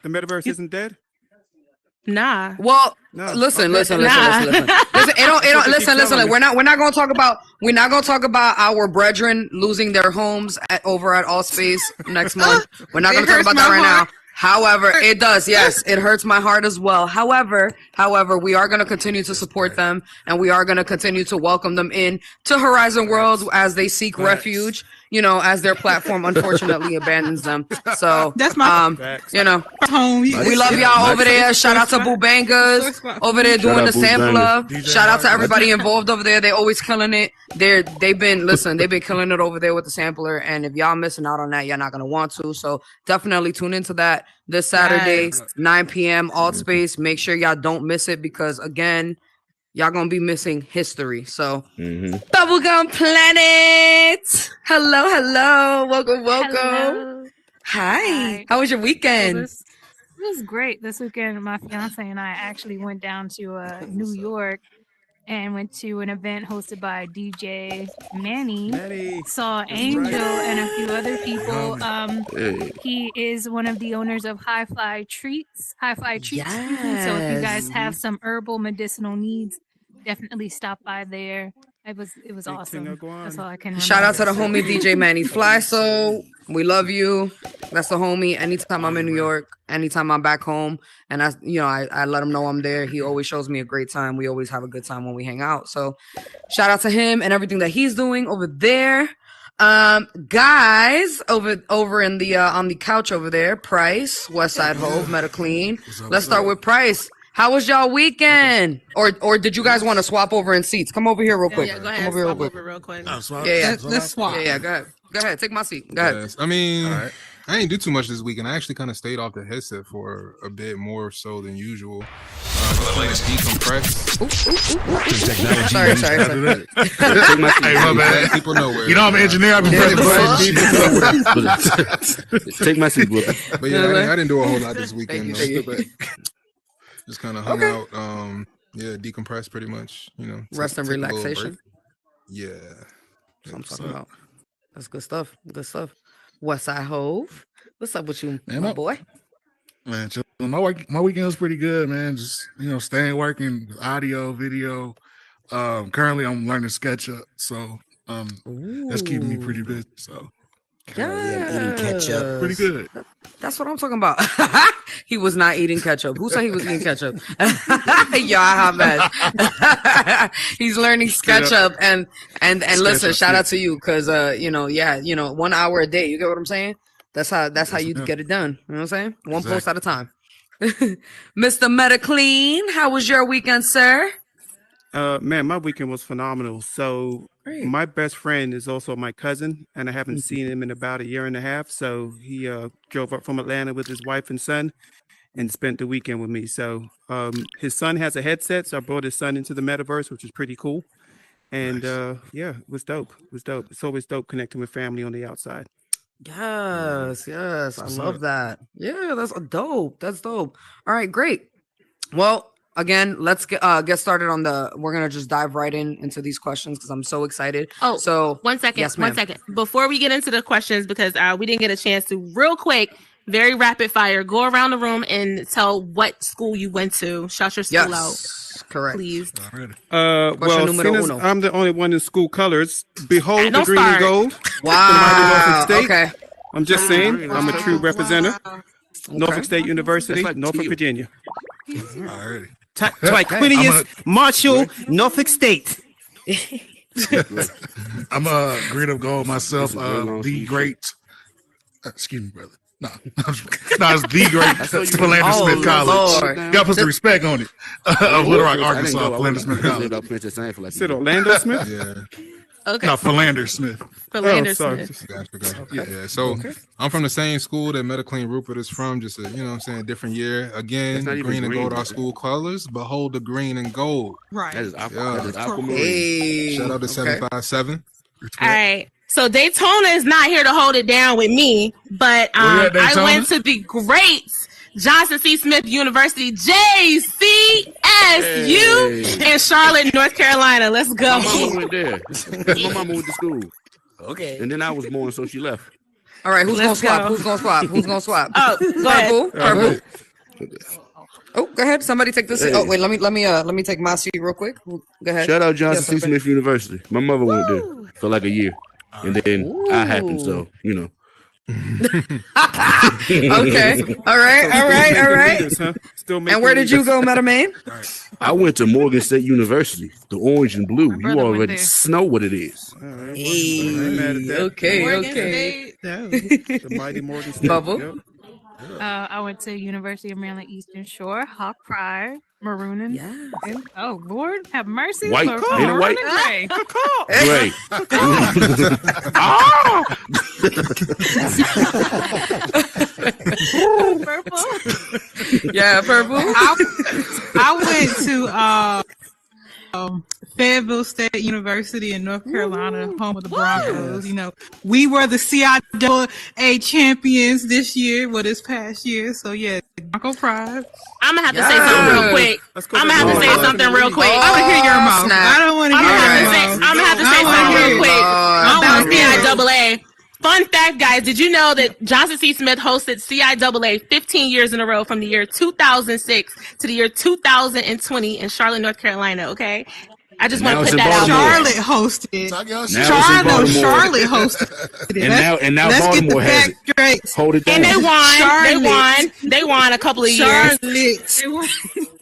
The metaverse isn't dead? Nah. Well, listen. Listen. Listen. We're not going to talk about our brethren losing their homes over at All Space next month. We're not going to talk about that right now. However, it does. Yes, it hurts my heart as well. However, we are going to continue to support them, and we are going to continue to welcome them in to Horizon Worlds as they seek refuge. As their platform unfortunately abandons them. So that's my home. We love y'all over there. Shout out to Boo Bangers over there doing the sampler. Shout out to everybody involved over there. They always killing it. They've been killing it over there with the sampler. And if y'all missing out on that, you're not gonna want to. So definitely tune into that this Saturday, 9 p.m. Alt Space. Make sure y'all don't miss it because again, y'all gonna be missing history. So Bubblegum Planet. Hello. Welcome. Hello. Hi. How was your weekend? It was great. This weekend, my fiance and I actually went down to New York and went to an event hosted by DJ Manny. Saw Angel and a few other people. He is one of the owners of Hi-Fi Treats. Yes. So if you guys have some herbal medicinal needs, definitely stop by there. It was awesome. That's all I can remember. Shout out to the homie DJ Manny Fly. So we love you. That's the homie. Anytime I'm in New York, anytime I'm back home, and I let him know I'm there. He always shows me a great time. We always have a good time when we hang out. So shout out to him and everything that he's doing over there. Guys, over in the on the couch over there, Price, Westside Hove, Meta Clean. Let's start with Price. How was y'all weekend? Or did you guys want to swap over in seats? Come over here real quick. Yeah, go ahead. Come over Real quick. Let's swap. Yeah, go ahead. Take my seat. Go ahead. Yes. I mean, I didn't do too much this weekend. I actually kind of stayed off the headset for a bit more so than usual. The latest decompress. Sorry. Hey, my bad. People know where. You know I'm an engineer. I've been Take my seat, brother. But yeah, I didn't do a whole lot this weekend. Just kind of hung out. Yeah, decompressed pretty much. You know, Rest and take a little relaxation. break. Yeah. That's what I'm talking about. That's good stuff. Good stuff. Westside Hove, what's up with you, my boy? Man, my weekend was pretty good, man. Just staying working, audio, video. Currently I'm learning SketchUp, so that's keeping me pretty busy. So Yeah, eating ketchup. Pretty good. That's what I'm talking about. He was not eating ketchup. Who said he was eating ketchup? Y'all have that. He's learning SketchUp and listen, shout out to you because 1 hour a day. You get what I'm saying? That's how you get it done. You know what I'm saying? One post at a time. Mr. Metaclean, how was your weekend, sir? Man, my weekend was phenomenal. So my best friend is also my cousin, and I haven't seen him in about a year and a half. So he drove up from Atlanta with his wife and son and spent the weekend with me. So his son has a headset, so I brought his son into the metaverse, which was pretty cool. And it was dope. It was dope. It's always dope connecting with family on the outside. Yes, I love that. Yeah, that's dope. That's dope. All right, great. Well, again, let's get started on we're gonna just dive right into these questions because I'm so excited. Oh, so 1 second. Yes, 1 ma'am. second. Before we get into the questions, because we didn't get a chance to, real quick, very rapid fire, go around the room and tell what school you went to. Shout your school out. Correct. Please. Well, seeing as I'm the only one in school colors, behold the don't green start. and gold. Wow. State. Okay. I'm just saying, I'm a true representative. Wow. Norfolk State University, That's like Norfolk, teal. Virginia. Alrighty. Triquinius Marshall, Norfolk State. I'm a green of gold myself. That's a very long The speech. great. Excuse me, brother. No, it's the great saw you- Philander Oh, Smith College. Lord. You gotta put some respect on it. Of Little Rock, Arkansas, Philander Smith College. Is it Orlando Smith? Yeah. Okay. No, Philander Smith. Philander sorry. Smith. Gotcha. Yeah. So I'm from the same school that Metaclean Rupert is from, just different year. Again, That's not even green and green, gold bro. our school colors. Behold the green and gold. Right. That is aqua. Yeah. That is aquamarine. Hey. Shout out to Okay. 757. All right. So Daytona is not here to hold it down with me, but Where you at, I Daytona? went to the great Johnson C. Smith University, JCSU, in Charlotte, North Carolina. Let's go. My mama went there. My mama went to school. Okay. And then I was born, so she left. All right, who's Let's gonna swap? go. Who's gonna swap? Who's gonna swap? Oh, go ahead. Purple. Oh, go ahead. Somebody take this. Hey. Oh, wait. Let me take my seat real quick. Go ahead. Shout out Johnson Yes, C. sir. Smith University. My mother went there for like a year. And then I happened, so, Okay. All right. Still And where did you go, Metamain? I went to Morgan State University, the orange and blue. You brother went already there. know what it is. Okay. Morgan Okay. The mighty Morgan State. Bubble. Yep. I went to University of Maryland Eastern Shore, Hawk Pride, Maroon and, and oh Lord, have mercy. White. Ain't it white? And gray. Great. Purple. Yeah, purple. I went to Fayetteville State University in North Carolina, home of the Broncos. You know, we were the CIAA champions this past year. So yeah, Bronco pride. I'm gonna have to say something real quick. I'm gonna have to say something real quick. I want to hear your mouth. snap. I don't want to I'm hear gonna have your to say, mouth. I'm gonna have to say I wanna something hear real it. quick I about wanna hear it. CIAA. Fun fact, guys, did you know that Johnson C. Smith hosted CIAA 15 years in a row from the year 2006 to the year 2020 in Charlotte, North Carolina, okay? I just want Now to it's put in that out Baltimore. there. Charlotte hosted. Now it's in Baltimore. Charlotte hosted. And now Let's get the Baltimore has facts it. straight. Hold it down. And they won. Charlotte. They won a couple of years. Charlotte. Listen,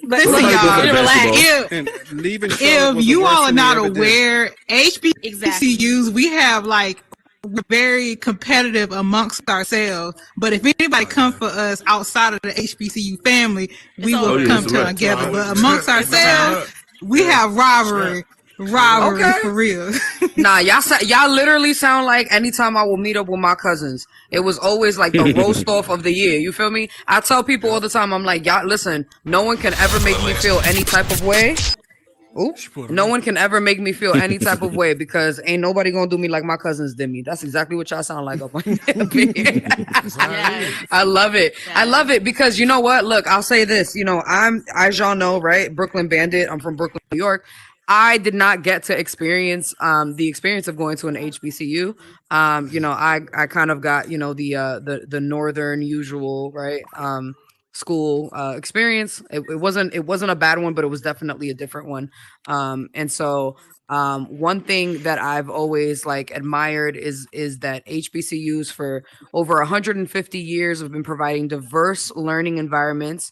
Somebody go y'all. for Relax. basketball. If, And leaving Charlotte if was the you worst all are thing we not ever did. aware, HBCUs, Exactly. we have like we're very competitive amongst ourselves. But if anybody come for us outside of the HBCU family, we It's will over. come It's a wrap. together. But amongst ourselves, we have rivalry Okay. for real. Nah, y'all literally sound like anytime I will meet up with my cousins, it was always like the roast off of the year. You feel me? I tell people all the time, I'm like, y'all, listen, no one can ever make me feel any type of way. Ooh, no one can ever make me feel any type of way because ain't nobody gonna do me like my cousins did me. That's exactly what y'all sound like up on here. I love it. I love it because you know what? Look, I'll say this. You know, as y'all know, right? Brooklyn Bandit. I'm from Brooklyn, New York. I did not get to experience the experience of going to an HBCU. You know, I kind of got, you know, the northern usual, right? School experience. It wasn't a bad one, but it was definitely a different one. And so one thing that I've always like admired is that HBCUs for over 150 years have been providing diverse learning environments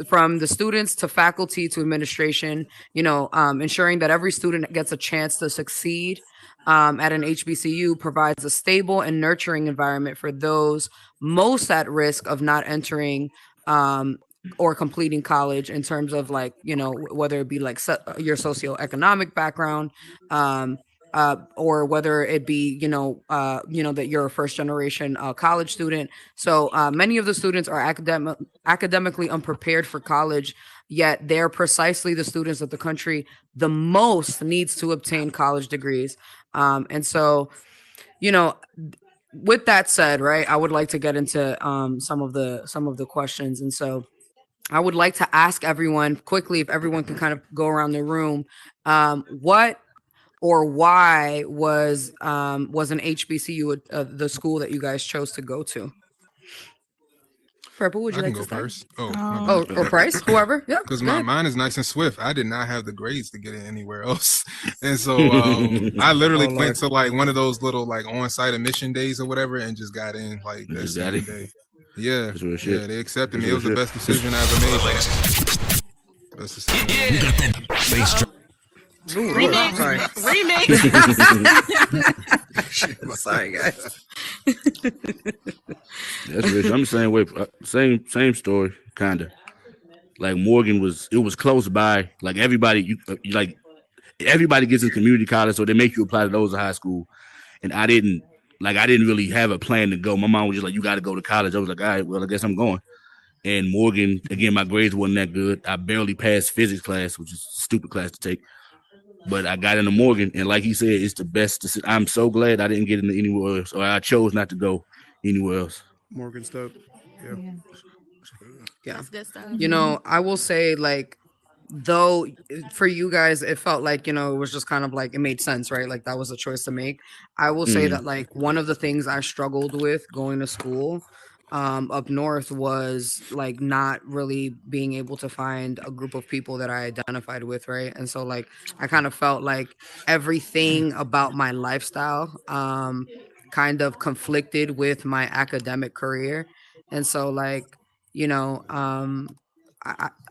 from the students to faculty to administration, you know, ensuring that every student gets a chance to succeed at an HBCU provides a stable and nurturing environment for those most at risk of not entering or completing college in terms of like, you know, whether it be like your socioeconomic background, or whether it be, you know, that you're a first generation college student. So many of the students are academically unprepared for college, yet they're precisely the students of the country the most needs to obtain college degrees. And so, you know, with that said, right, I would like to get into some of the questions. And so I would like to ask everyone quickly, if everyone can kind of go around the room, what or why was an HBCU the school that you guys chose to go to? Purple, would you I like can to go start? first. Oh, my bad. or Price, whoever. Yeah, because go ahead. mine is nice and swift. I did not have the grades to get in anywhere else, and so I literally Oh, went to like one of those little like on-site admission days or whatever, and just got in like that Just got same in. day. Yeah, That's real yeah, shit. they accepted That's me. It real was the shit. best decision I ever made. Best decision. Ooh, Remix. sorry. Remix. Sorry, guys. That's rich. I'm the same way. Same story, kind of. Like Morgan it was close by. Like everybody, like everybody gets in community college, so they make you apply to those in high school. And I didn't really have a plan to go. My mom was just like, "You got to go to college." I was like, "All right, well, I guess I'm going." And Morgan, again, my grades wasn't that good. I barely passed physics class, which is a stupid class to take. But I got into Morgan, and like he said, it's the best. I'm so glad I didn't get into anywhere else, or I chose not to go anywhere else. Morgan Stoke. Yeah. Yeah. That's good stuff. You know, I will say, like, though for you guys it felt like, you know, it was just kind of like it made sense, right? Like that was a choice to make. I will say that like one of the things I struggled with going to school up north was like not really being able to find a group of people that I identified with, right? And so like I kind of felt like everything about my lifestyle kind of conflicted with my academic career. And so like, you know,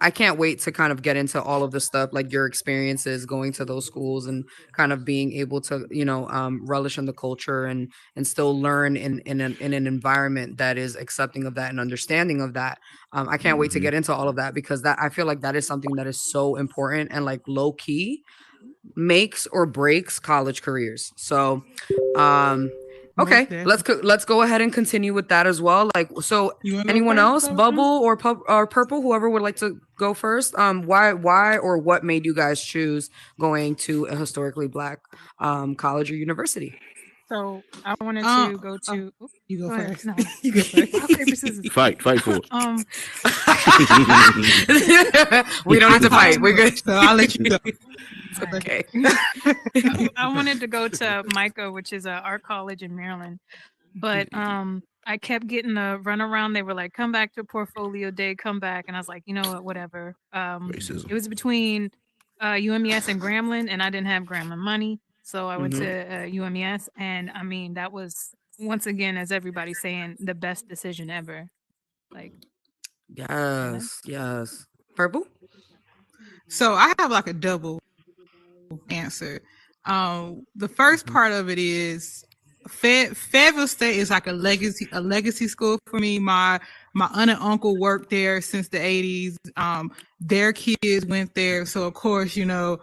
I can't wait to kind of get into all of the stuff, like your experiences going to those schools and kind of being able to, you know, relish in the culture and still learn in an environment that is accepting of that and understanding of that. I can't wait to get into all of that because that I feel like that is something that is so important and like low key makes or breaks college careers. So, okay, let's go ahead and continue with that as well. Like, so anyone else, Bubble or Purple, whoever would like to go first? Why or what made you guys choose going to a historically Black college or university? So I wanted to go to. You go ahead. first. No. You go first. Rock, paper, scissors. Fight for it. We don't need to fight. We're good. So I'll let you go. Okay. I wanted to go to MICA, which is an art college in Maryland, but I kept getting the runaround. They were like, "Come back to portfolio day, come back," and I was like, "You know what? Whatever." Racism. It was between UMES and Grambling, and I didn't have Grambling money, so I went to UMES, and I mean that was once again, as everybody's saying, the best decision ever. Like, yes. Purple. So I have like a double answer. The first part of it is Fayetteville State is like a legacy school for me. My aunt and uncle worked there since the 80s. Their kids went there, so of course, you know,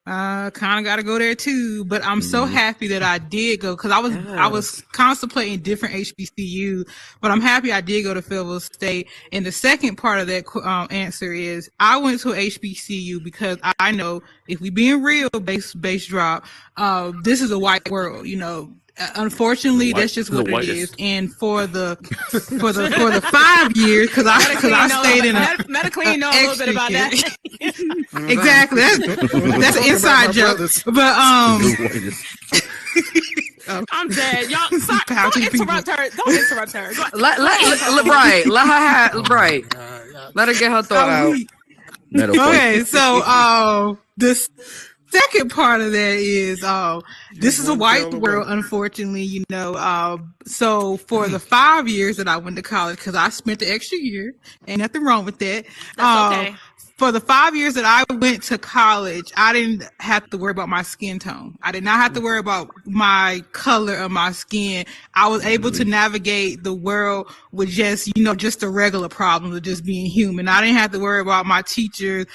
Kind of got to go there too, but I'm so happy that I did go because I was contemplating different HBCU, but I'm happy I did go to Fayetteville State. And the second part of that answer is I went to HBCU because I know if we being real, bass drop, this is a white world, you know. Unfortunately, that's just what it is. And for the 5 years, because I stayed in a medically know a little bit about that. Exactly, that's an inside joke. But I'm dead, y'all. Sorry, don't interrupt her. Don't interrupt her. Let her have right. Let her get her thought out. Okay, so this second part of that is this is a white world, unfortunately, you know. So for the 5 years that I went to college, because I spent the extra year, ain't nothing wrong with that. That's okay. For the 5 years that I went to college, I didn't have to worry about my skin tone. I did not have to worry about my color of my skin. I was able to navigate the world with just, you know, just the regular problems of just being human. I didn't have to worry about my teachers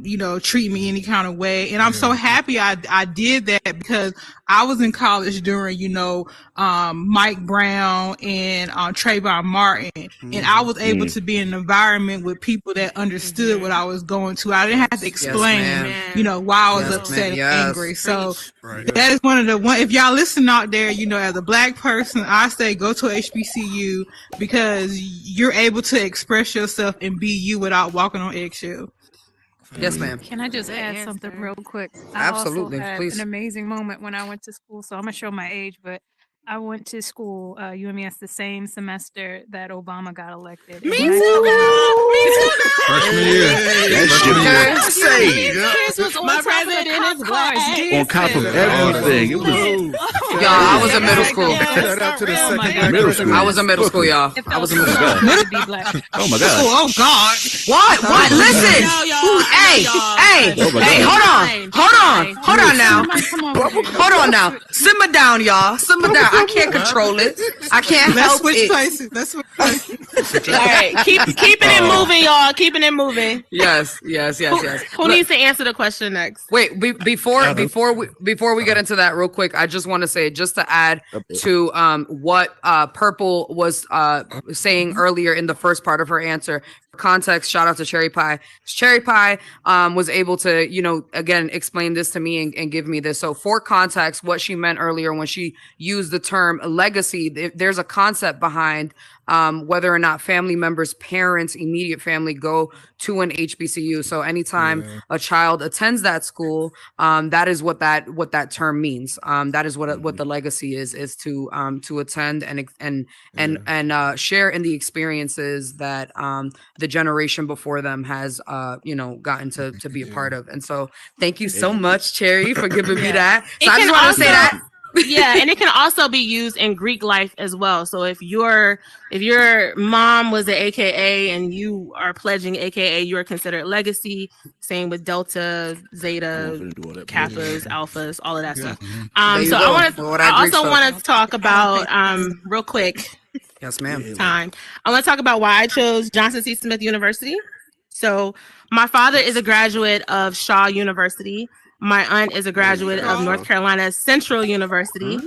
you know, treat me any kind of way. And I'm so happy I did that because I was in college during, you know, Mike Brown and Trayvon Martin. And I was able to be in an environment with people that understood what I was going to. I didn't have to explain, you know, why I was upset and angry. So that is one of the if y'all listen out there, you know, as a black person, I say go to HBCU because you're able to express yourself and be you without walking on eggshells. Yes, ma'am. Can I just add something real quick? Absolutely, I also had please. an amazing moment when I went to school. So I'm gonna show my age, but I went to school, UMES, the same semester that Obama got elected. Me too, girl. Me too, girl. Freshman year. Kids was on my president in his glass. On top of everything. It was y'all, I was in middle school. Shout out to the second middle school. I was in middle school, y'all. I was in middle school. Oh my God. Oh God. What? Listen. Hey, hold on now. Hold on now. Simmer down, y'all. Simmer down. I can't control it. I can't help it. Let's switch places. All right, keeping it moving, y'all. Keeping it moving. Yes. Who needs to answer the question next? Wait, before we get into that real quick, I just want to say, just to add to what Purple was saying earlier in the first part of her answer. Context, shout out to Cherry Pie. Cherry Pie was able to, you know, again, explain this to me and give me this. So for context, what she meant earlier when she used the term legacy, there's a concept behind whether or not family members, parents, immediate family go to an HBCU. So anytime a child attends that school, that is what that term means. That is what the legacy is to attend and share in the experiences that the generation before them has gotten to be a part of. And so thank you so much, Cherry, for giving me that. So I just want to say that. Yeah, and it can also be used in Greek life as well. So if your mom was an AKA and you are pledging AKA, you are considered legacy. Same with Delta, Zeta, Kappas, Alphas, all of that stuff. So I also want to talk about real quick. Yes, ma'am. I want to talk about why I chose Johnson C. Smith University. So my father is a graduate of Shaw University. My aunt is a graduate of North Carolina Central University.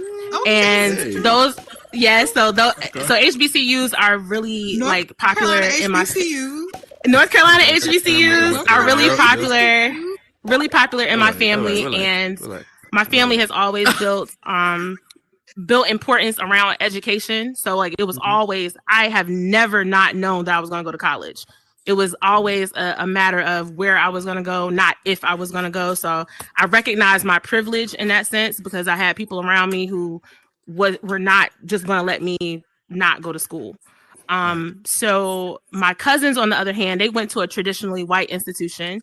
And so HBCUs are really popular in my North Carolina HBCUs are really popular in my family, and my family has always built importance around education. So it was always, I have never not known that I was going to go to college. It was always a matter of where I was going to go, not if I was going to go. So I recognize my privilege in that sense because I had people around me who were not just going to let me not go to school. So my cousins, on the other hand, they went to a traditionally white institution.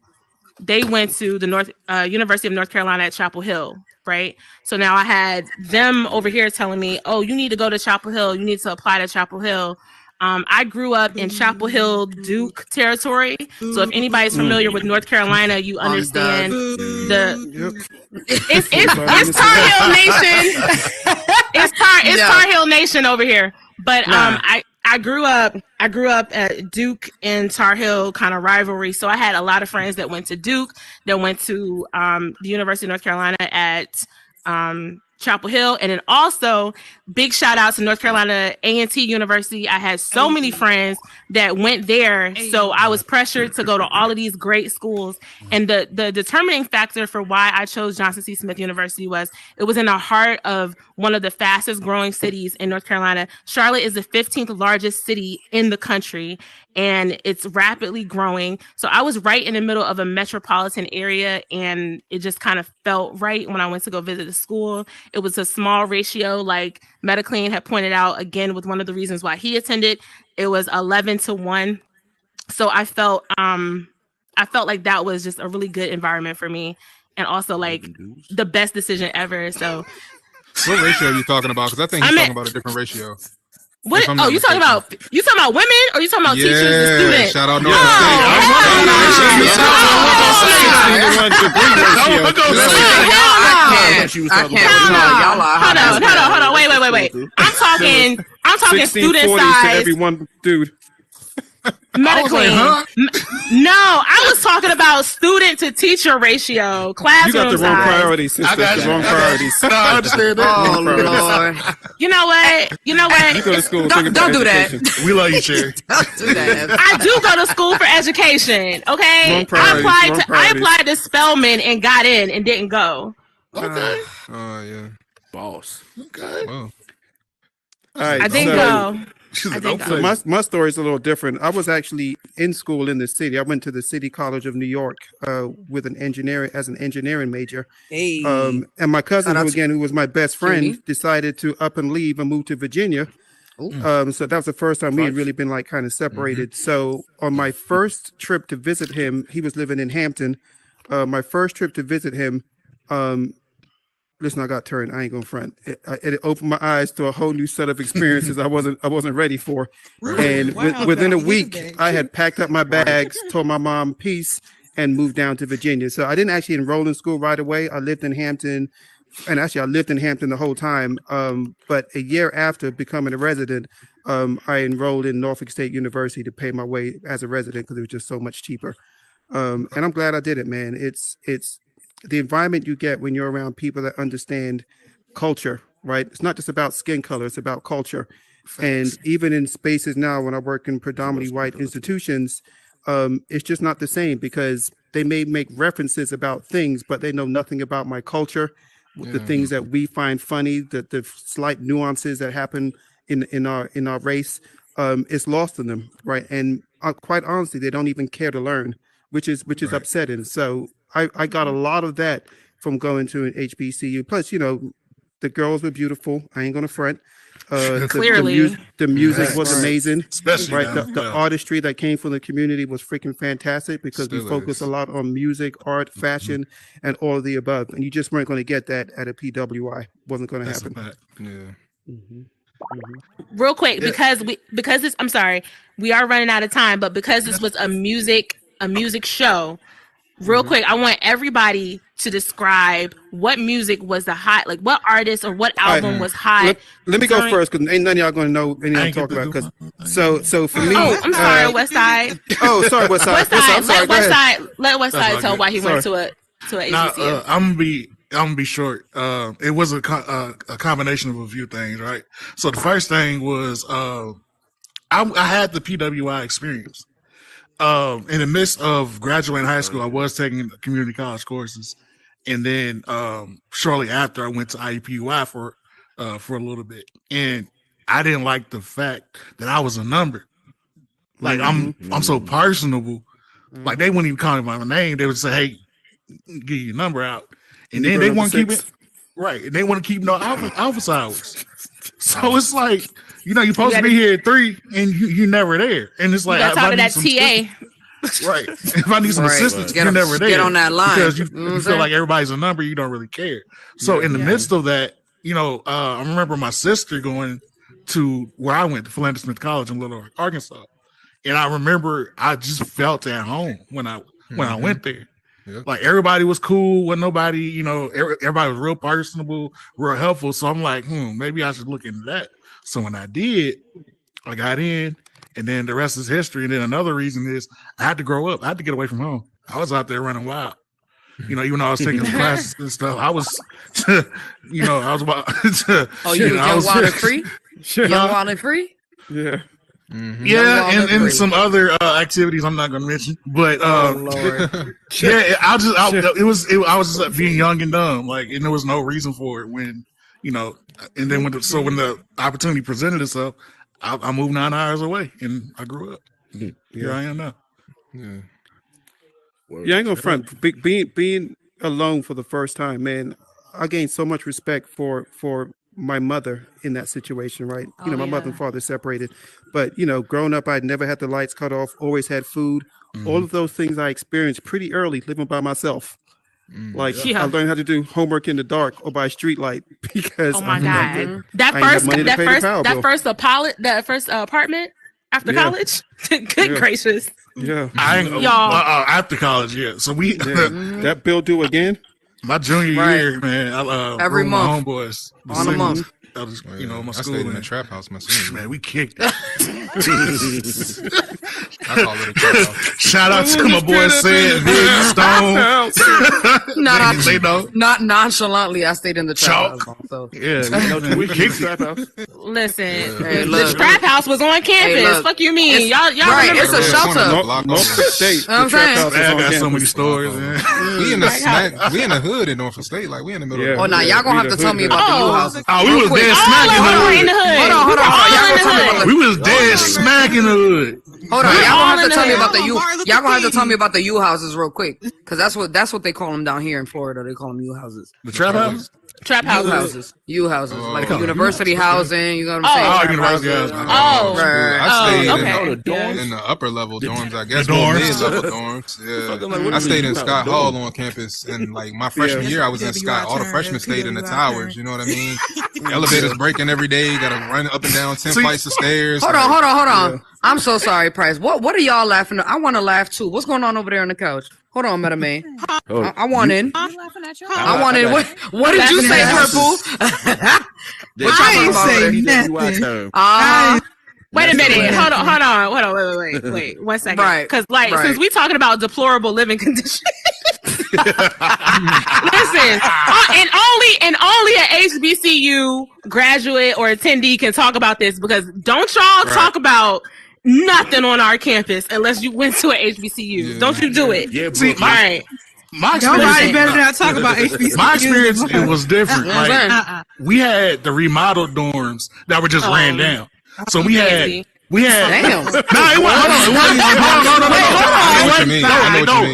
They went to the University of North Carolina at Chapel Hill, right? So now I had them over here telling me, oh, you need to go to Chapel Hill. You need to apply to Chapel Hill. I grew up in Chapel Hill, Duke territory. So if anybody's familiar with North Carolina, you understand it's Tar Heel Nation. It's Tar Heel Nation over here. But I I grew up at Duke and Tar Heel kind of rivalry. So I had a lot of friends that went to Duke, that went to the University of North Carolina at Chapel Hill, and then also big shout out to North Carolina A&T University. I had so many friends that went there, so I was pressured to go to all of these great schools. And the determining factor for why I chose Johnson C. Smith University was it was in the heart of one of the fastest growing cities in North Carolina. Charlotte is the 15th largest city in the country, and it's rapidly growing. So I was right in the middle of a metropolitan area, and it just kind of felt right when I went to go visit the school. It was a small ratio, like Metaclean had pointed out, again, with one of the reasons why he attended. It was 11-1. So I felt like that was just a really good environment for me, and also like the best decision ever. So what ratio are you talking about? Because I think he's talking about a different ratio. What? Oh, you talking about women, or you talking about teachers and students? Shout out North Hold on. Wait. I'm talking student size. Every one dude. Medically, no, I was talking about student to teacher ratio, classroom. You got the wrong size. priorities, sister. The wrong priorities. No, I understand that. Oh Lord. You know what? You go to school. Don't do that. We love you, Cherry. Don't do that. I do go to school for education. Okay, I applied to Spelman and got in and didn't go. Okay. Oh yeah. Boss. Okay. Well. All right, I didn't go. So my story is a little different. I was actually in school in the city. I went to the City College of New York with an engineering major. Hey. And my cousin, who was my best friend, decided to up and leave and move to Virginia. So that was the first time we had really been like kind of separated. Mm-hmm. So on my first trip to visit him, he was living in Hampton. My first trip to visit him, listen, I got turned. I ain't gonna front. It opened my eyes to a whole new set of experiences I wasn't ready for. Really? And within a week, I had packed up my bags, told my mom peace, and moved down to Virginia. So I didn't actually enroll in school right away. I lived in Hampton, and actually I lived in Hampton the whole time. But a year after becoming a resident, I enrolled in Norfolk State University to pay my way as a resident because it was just so much cheaper. And I'm glad I did it, man. It's the environment you get when you're around people that understand culture, right? It's not just about skin color, it's about culture. And even in spaces now, when I work in predominantly white institutions, it's just not the same because they may make references about things, but they know nothing about my culture, the things that we find funny, the slight nuances that happen in our race. It's lost in them, right? And quite honestly, they don't even care to learn, which is upsetting. So I got a lot of that from going to an HBCU. Plus, the girls were beautiful. I ain't gonna front. Clearly, the music was amazing. Especially right. The artistry that came from the community was freaking fantastic because we focus a lot on music, art, fashion, and all of the above. And you just weren't going to get that at a PWI. Wasn't going to happen. Real quick, because this, I'm sorry, we are running out of time, but because this was a music show. Real quick, I want everybody to describe what music was the hot, like what artist or what album was hot. Let me go first because ain't none of y'all gonna know anything I'm talking about. Because so for me, I'm sorry, West Side. Oh, sorry, West Side. Let West Side tell why he went to a HBCU. I'm gonna be short. It was a combination of a few things, right? So the first thing was I had the PWI experience. In the midst of graduating high school, I was taking community college courses, and then shortly after, I went to IUPUI for a little bit, and I didn't like the fact that I was a number. Like I'm so personable. Like they wouldn't even call me by my name. They would say, "Hey, give your number out," and then they want to keep it right. And they want to keep no office hours. So it's like, you're supposed to be here at 3 and you're never there. And it's like, you got to that TA. Right. If I need some assistance, you're never there. Get on that line. Because you feel like everybody's a number, you don't really care. So in the midst of that, I remember my sister going to where I went, to Philander Smith College in Little Rock, Arkansas. And I remember I just felt at home when I went there. Yep. Like everybody was cool, when nobody, everybody was real personable, real helpful. So I'm like, maybe I should look into that. So when I did, I got in, and then the rest is history. And then another reason is I had to grow up. I had to get away from home. I was out there running wild. You know, even though I was taking classes and stuff, I was, you know, I was about. Oh, you was young, wild, and free? Young, wild, and free? Yeah. Mm-hmm. Yeah, and some other activities I'm not going to mention, but yeah, I was just being young and dumb, like, and there was no reason for it when, you know, and then when the opportunity presented itself, I moved 9 hours away and I grew up. Here I am now. Yeah, I ain't gonna front. Being alone for the first time, man, I gained so much respect for my mother in that situation, right? You know, my mother and father separated, but you know, growing up, I'd never had the lights cut off, always had food. All of those things I experienced pretty early living by myself. Like I learned how to do homework in the dark or by street light because that first apartment after college. Good gracious. Yeah, y'all after college. Yeah, so we that bill due again. My junior year, man. Every month, my homeboys on a month. I was, you know, my I school. stayed in a trap house myself. Man, we kicked. I call it a trap house. Shout out to my boy Sid, Big Stone. Not nonchalantly. I stayed in the trap house. So. Yeah, we kicked trap house. Listen, the trap house was on campus. Fuck you mean? Y'all right? Remember It's a shelter. Norfolk State. I'm saying. I got so many stories. We in the hood in Norfolk State, like we in the middle. Oh, now y'all gonna have to tell me about the U houses. Oh, we was dead smack in the hood. Hold on. We was dead smack in the hood. Hold on, y'all gonna have to tell me about the U. Y'all gonna have to tell me about the U houses real quick, because that's what they call them down here in Florida. They call them U houses. The trap houses. Trap houses. U houses, like university housing. You know what I'm saying? University housing. I stayed in the upper level dorms. I guess mid-level dorms. Yeah, I stayed in Scott Hall on campus, and like my freshman year, I was in Scott. All the freshmen stayed in the towers. You know what I mean? Elevators breaking every day. You gotta run up and down 10 flights of stairs. Hold on. I'm so sorry, Price. What are y'all laughing at? I want to laugh too. What's going on over there on the couch? Hold on, Meta Man. I want in. I want in. What did you say, Purple? I ain't say nothing. Wait a minute. Hold on. Wait. 1 second. Right. Because since we talking about deplorable living conditions. Listen, and only an HBCU graduate or attendee can talk about this, because don't y'all talk about nothing on our campus unless you went to an HBCU. Yeah. Don't you do it? Yeah, see, my experience, nobody better not talk about HBCU. My experience, it was different. We had the remodeled dorms that were just ran down. So we had. Damn. No, it wasn't.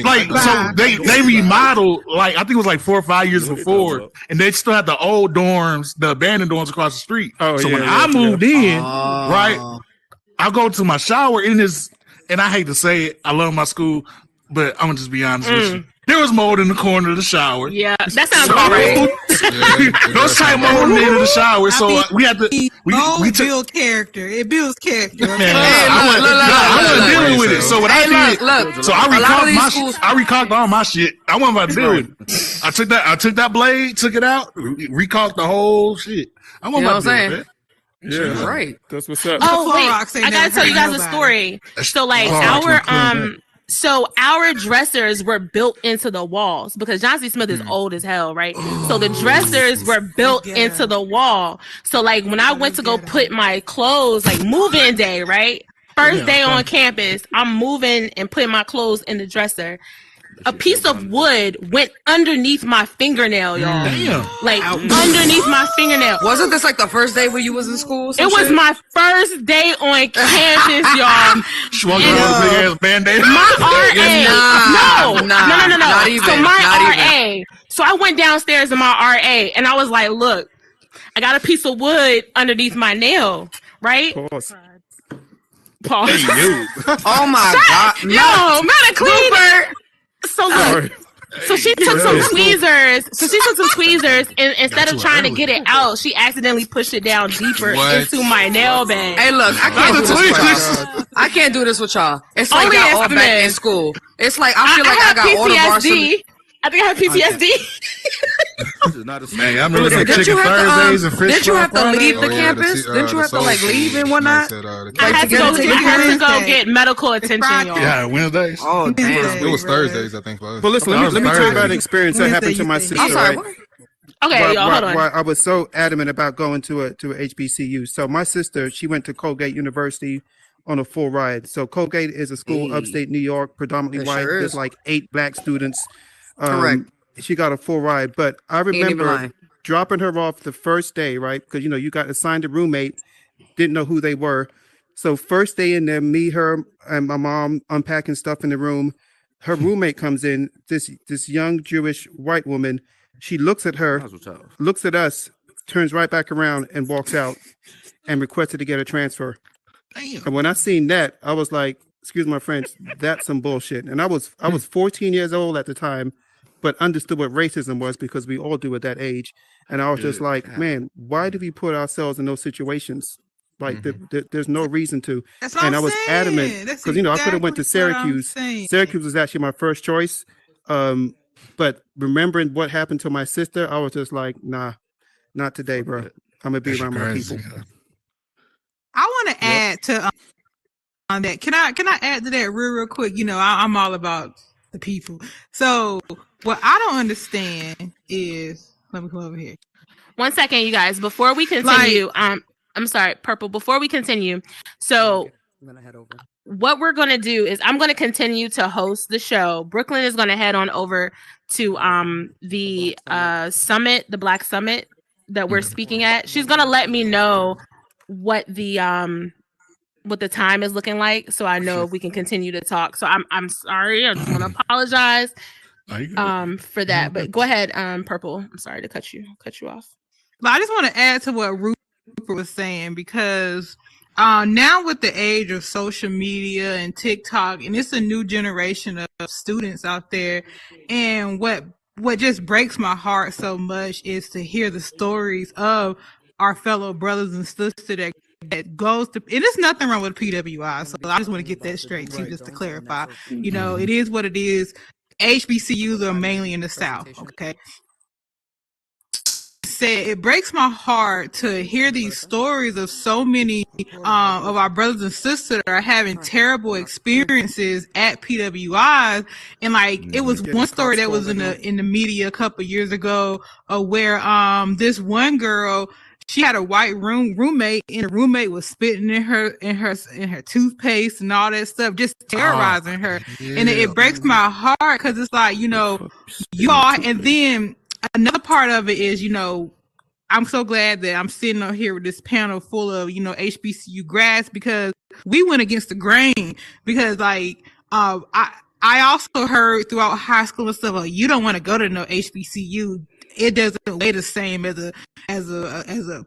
Like, so they remodeled, like, I think it was like 4 or 5 years before, and they still had the old dorms, the abandoned dorms across the street. When I moved in, right, I go to my shower in this, and I hate to say it, I love my school, but I'm gonna just be honest with you. There was mold in the corner of the shower. Yeah, that sounds about right. Those type mold in the end of the shower. So we had to. We build character. It builds character. Okay? I wasn't dealing with it. So what I did, so I recaulked all my shit. I wasn't about to deal with it. I took that blade, took it out, recaulked the whole shit. I wasn't about to deal with it. Yeah, right. That's what's up. Oh wait, I gotta tell you guys a story. So like our dressers were built into the walls because John C. Smith is old as hell, right? So the dressers were built into the wall. So like when I went to go put my clothes, like move-in day, right? First day on campus, I'm moving and putting my clothes in the dresser. A piece of wood went underneath my fingernail, y'all. Damn. Like underneath my fingernail. Wasn't this like the first day when you was in school? It was my first day on campus, y'all. She walked around with a big ass band-aid. My RA. No. Not even. So my RA. So I went downstairs to my RA and I was like, look, I got a piece of wood underneath my nail, right? Pause. Oh my God. Yo, not a cleaner. So she took some tweezers. And instead of trying to get it out, she accidentally pushed it down deeper into my nail bag. Hey, look, I can't do this with y'all. It's like y'all all back in school. It's like I feel like I got all the varsity. I think I have PTSD. This is not a Man, I remember them Didn't chicken you have to, Thursdays and fish didn't you fry have to leave the Fridays? campus? Didn't you have to like leave and whatnot? I had to go get medical attention, y'all. Yeah, Wednesdays. Oh damn! It was Thursdays, I think. But listen, let me tell you about an experience that happened to my sister. I'm sorry. Right? Okay, y'all, hold on. Why I was so adamant about going to a HBCU. So my sister, she went to Colgate University on a full ride. So Colgate is a school upstate New York, predominantly It white. sure There's is. like 8 black students. Correct. She got a full ride, but I even remember lying. dropping her off the first day, right? Because you got assigned a roommate, didn't know who they were. So first day in there, me, her, and my mom unpacking stuff in the room. Her roommate comes in, this young Jewish white woman. She looks at her, looks at us, turns right back around and walks out and requested to get a transfer. Damn. And when I seen that, I was like, excuse my French, that's some bullshit. And I was 14 years old at the time, but understood what racism was because we all do at that age. And I was just like, man, why do we put ourselves in those situations? Like there's no reason to. That's what and I'm I was saying. adamant That's because I could have went to exactly what I'm Syracuse. saying. Syracuse was actually my first choice. But remembering what happened to my sister, I was just like, nah, not today, bro. I'm gonna be around my people. I want to add to on that. Can I add to that real quick? I'm all about the people. So what I don't understand is, let me come over here. 1 second, you guys. Before we continue, I'm sorry, Purple. Before we continue, so I'm gonna head over. what we're gonna do is I'm gonna continue to host the show. Brooklyn is gonna head on over to the summit, the Black Summit that we're speaking at. She's gonna let me know what the time is looking like, so I know if we can continue to talk. So I'm sorry. I just want to apologize for that. But go ahead, Purple. I'm sorry to cut you off. But I just want to add to what Rupert was saying, because now with the age of social media and TikTok, and it's a new generation of students out there, and what just breaks my heart so much is to hear the stories of our fellow brothers and sisters that goes to, and there's nothing wrong with PWI, so I just want to get that straight too, just to clarify. It is what it is. HBCUs are mainly in the South, okay? It breaks my heart to hear these stories of so many of our brothers and sisters that are having terrible experiences at PWIs. And it was one story that was in the media a couple of years ago, where this one girl, she had a white roommate, and the roommate was spitting in her toothpaste and all that stuff, just terrorizing her. And it breaks my heart because it's like, you all, and then another part of it is, I'm so glad that I'm sitting on here with this panel full of, HBCU grads, because we went against the grain. Because I also heard throughout high school and stuff, you don't want to go to no HBCU. It doesn't weigh the same as a regular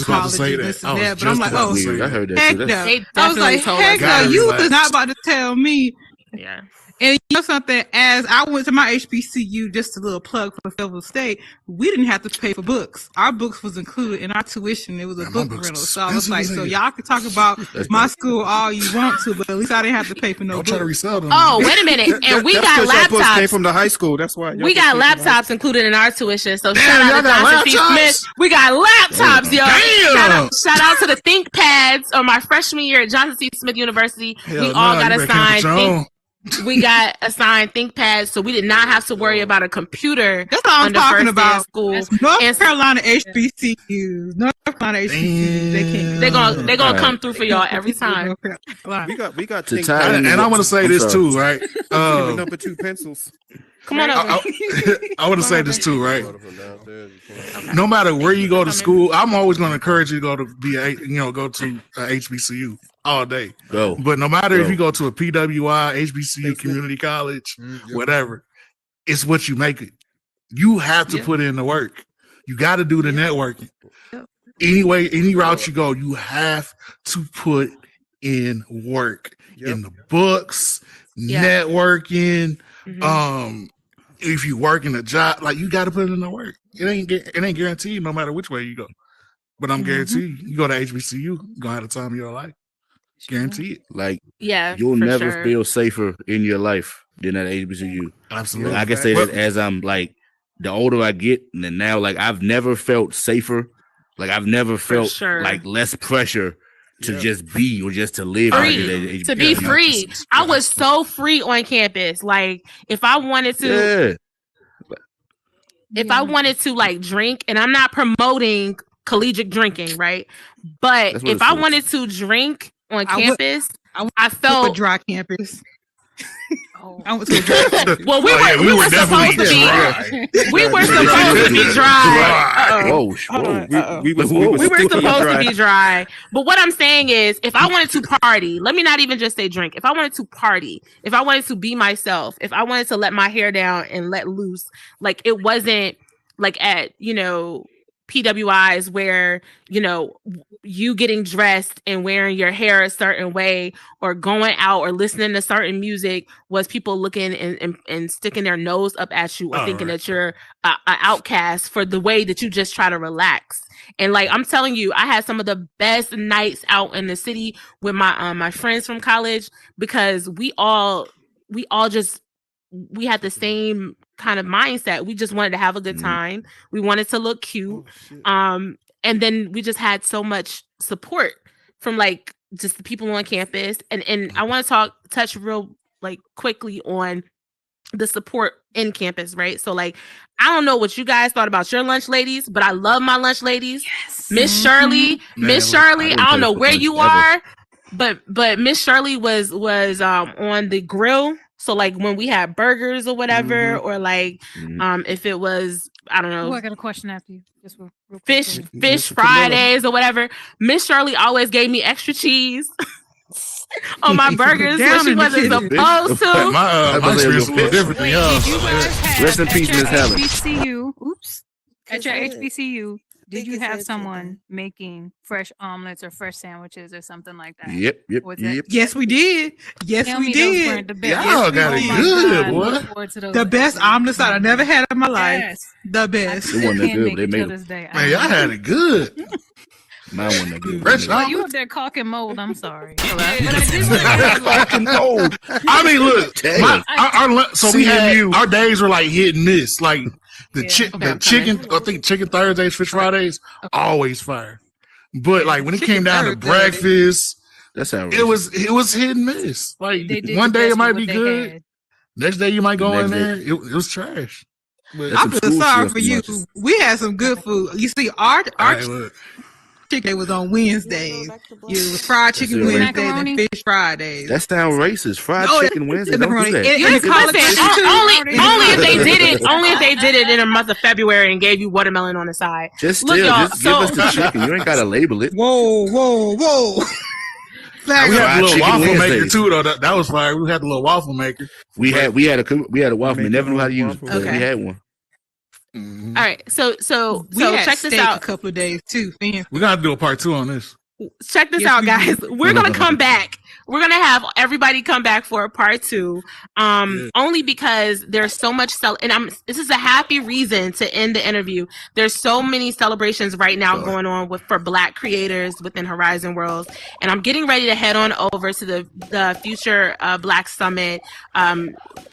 college and this and that. But I'm like, I heard that heck too. no. I was like, heck no, you was not about to tell me. Yeah. And something, as I went to my HBCU, just a little plug for Fayetteville State, we didn't have to pay for books. Our books was included in our tuition. It was a book rental. So I was like, so y'all can talk about my school all you want to, but at least I didn't have to pay for no books. Try to resell them. Oh, wait a minute. And we got laptops. Came laptops. from the high school. That's why We got laptops included in our tuition. So shout out to Johnson C. Smith. We got laptops, yo. Shout out to the ThinkPads on my freshman year at Johnson C. Smith University. We all got assigned we got assigned ThinkPads, so we did not have to worry about a computer. That's what I'm talking about. School. North Carolina HBCUs. North Carolina HBCUs. They're gonna come through for y'all every time. We got and I want to say this too, right? Number 2 pencils. Come on over. I want to say this too, right? No matter where you go to school, I'm always going to encourage you to go to go to HBCU all day. Go. But no matter if you go to a PWI, HBCU, community college, whatever, it's what you make it. You have to put in the work. You got to do the networking. Anyway, any route you go, you have to put in work in the books, networking. If you work in a job, you got to put in the work. It ain't guaranteed no matter which way you go. But I'm guaranteed you go to HBCU, you're gonna have the time of your life. Guaranteed. You'll never feel safer in your life than at HBCU. Absolutely. I can say that as I'm the older I get, and then now, like, I've never felt safer. Like, I've never felt like less pressure to just be or just to live. Free. To be free. I was so free on campus. Like, if I wanted to, I wanted to like drink, and I'm not promoting collegiate drinking, right? But if I wanted to drink on campus, I felt a dry campus. I went to a dry. Well, we were supposed to be. We were supposed to be dry. Whoa, we were supposed to be dry. But what I'm saying is, if I wanted to party, let me not even just say drink. If I wanted to party, if I wanted to be myself, if I wanted to let my hair down and let loose, like it wasn't like at PWIs where you getting dressed and wearing your hair a certain way or going out or listening to certain music was people looking and sticking their nose up at you or thinking that you're an outcast for the way that you just try to relax. And like I'm telling you, I had some of the best nights out in the city with my friends from college because we had the same kind of mindset. We just wanted to have a good time. We wanted to look cute. And then we just had so much support from like just the people on campus. And I want to touch real like quickly on the support in campus, right? So like, I don't know what you guys thought about your lunch ladies, but I love my lunch ladies. Miss Shirley, I don't know where you are, but Miss Shirley was on the grill. So like when we had burgers or whatever, or like if it was, I don't know. Oh, I got a question after you. Just real fish Fridays or whatever. Miss Shirley always gave me extra cheese on my burgers when she wasn't supposed to. My experience was a little different than y'all. Rest in peace, Miss Helen. HBCU, at your HBCU, did you have someone making fresh omelets or fresh sandwiches or something like that? Yep. Yes, we did. Yes, Tell we me did. those weren't the best. Y'all got it good, boy. Look forward to those The best omelets I never had in my life. Yes. The best. It wasn't that Can't good. make They it made till it. this day. Man, y'all had it good. Mine wasn't that good. Fresh Well, you omelet? up there caulking mold? I'm sorry. I mean, look, our days were like hit and miss. Like the chicken, I think Chicken Thursdays, Fish Fridays, always fire. But like when it came down to breakfast, that's how it was hit and miss. Like one day it might be good, next day you might go in there, it was trash. But I feel sorry for you. We had some good food. You see, our chicken was on Wednesdays. It was fried chicken Wednesdays and fish Fridays. That sounds racist. Fried chicken Wednesday. Don't do that. Only if they did it. Only if they did it in the month of February and gave you watermelon on the side. Just give us the chicken. You ain't gotta label it. Whoa. We had the little waffle maker too, though. That was fire. We had the little waffle maker. We had a waffle. We never knew how to use it. Okay. We had one. All right, so we had check this out. A couple of days too. We gotta do a part 2 on this. Check this out, guys. We're gonna come back. We're gonna have everybody come back for a part 2, only because there's so much this is a happy reason to end the interview. There's so many celebrations right now going on for Black creators within Horizon Worlds, and I'm getting ready to head on over to the Future Black Summit.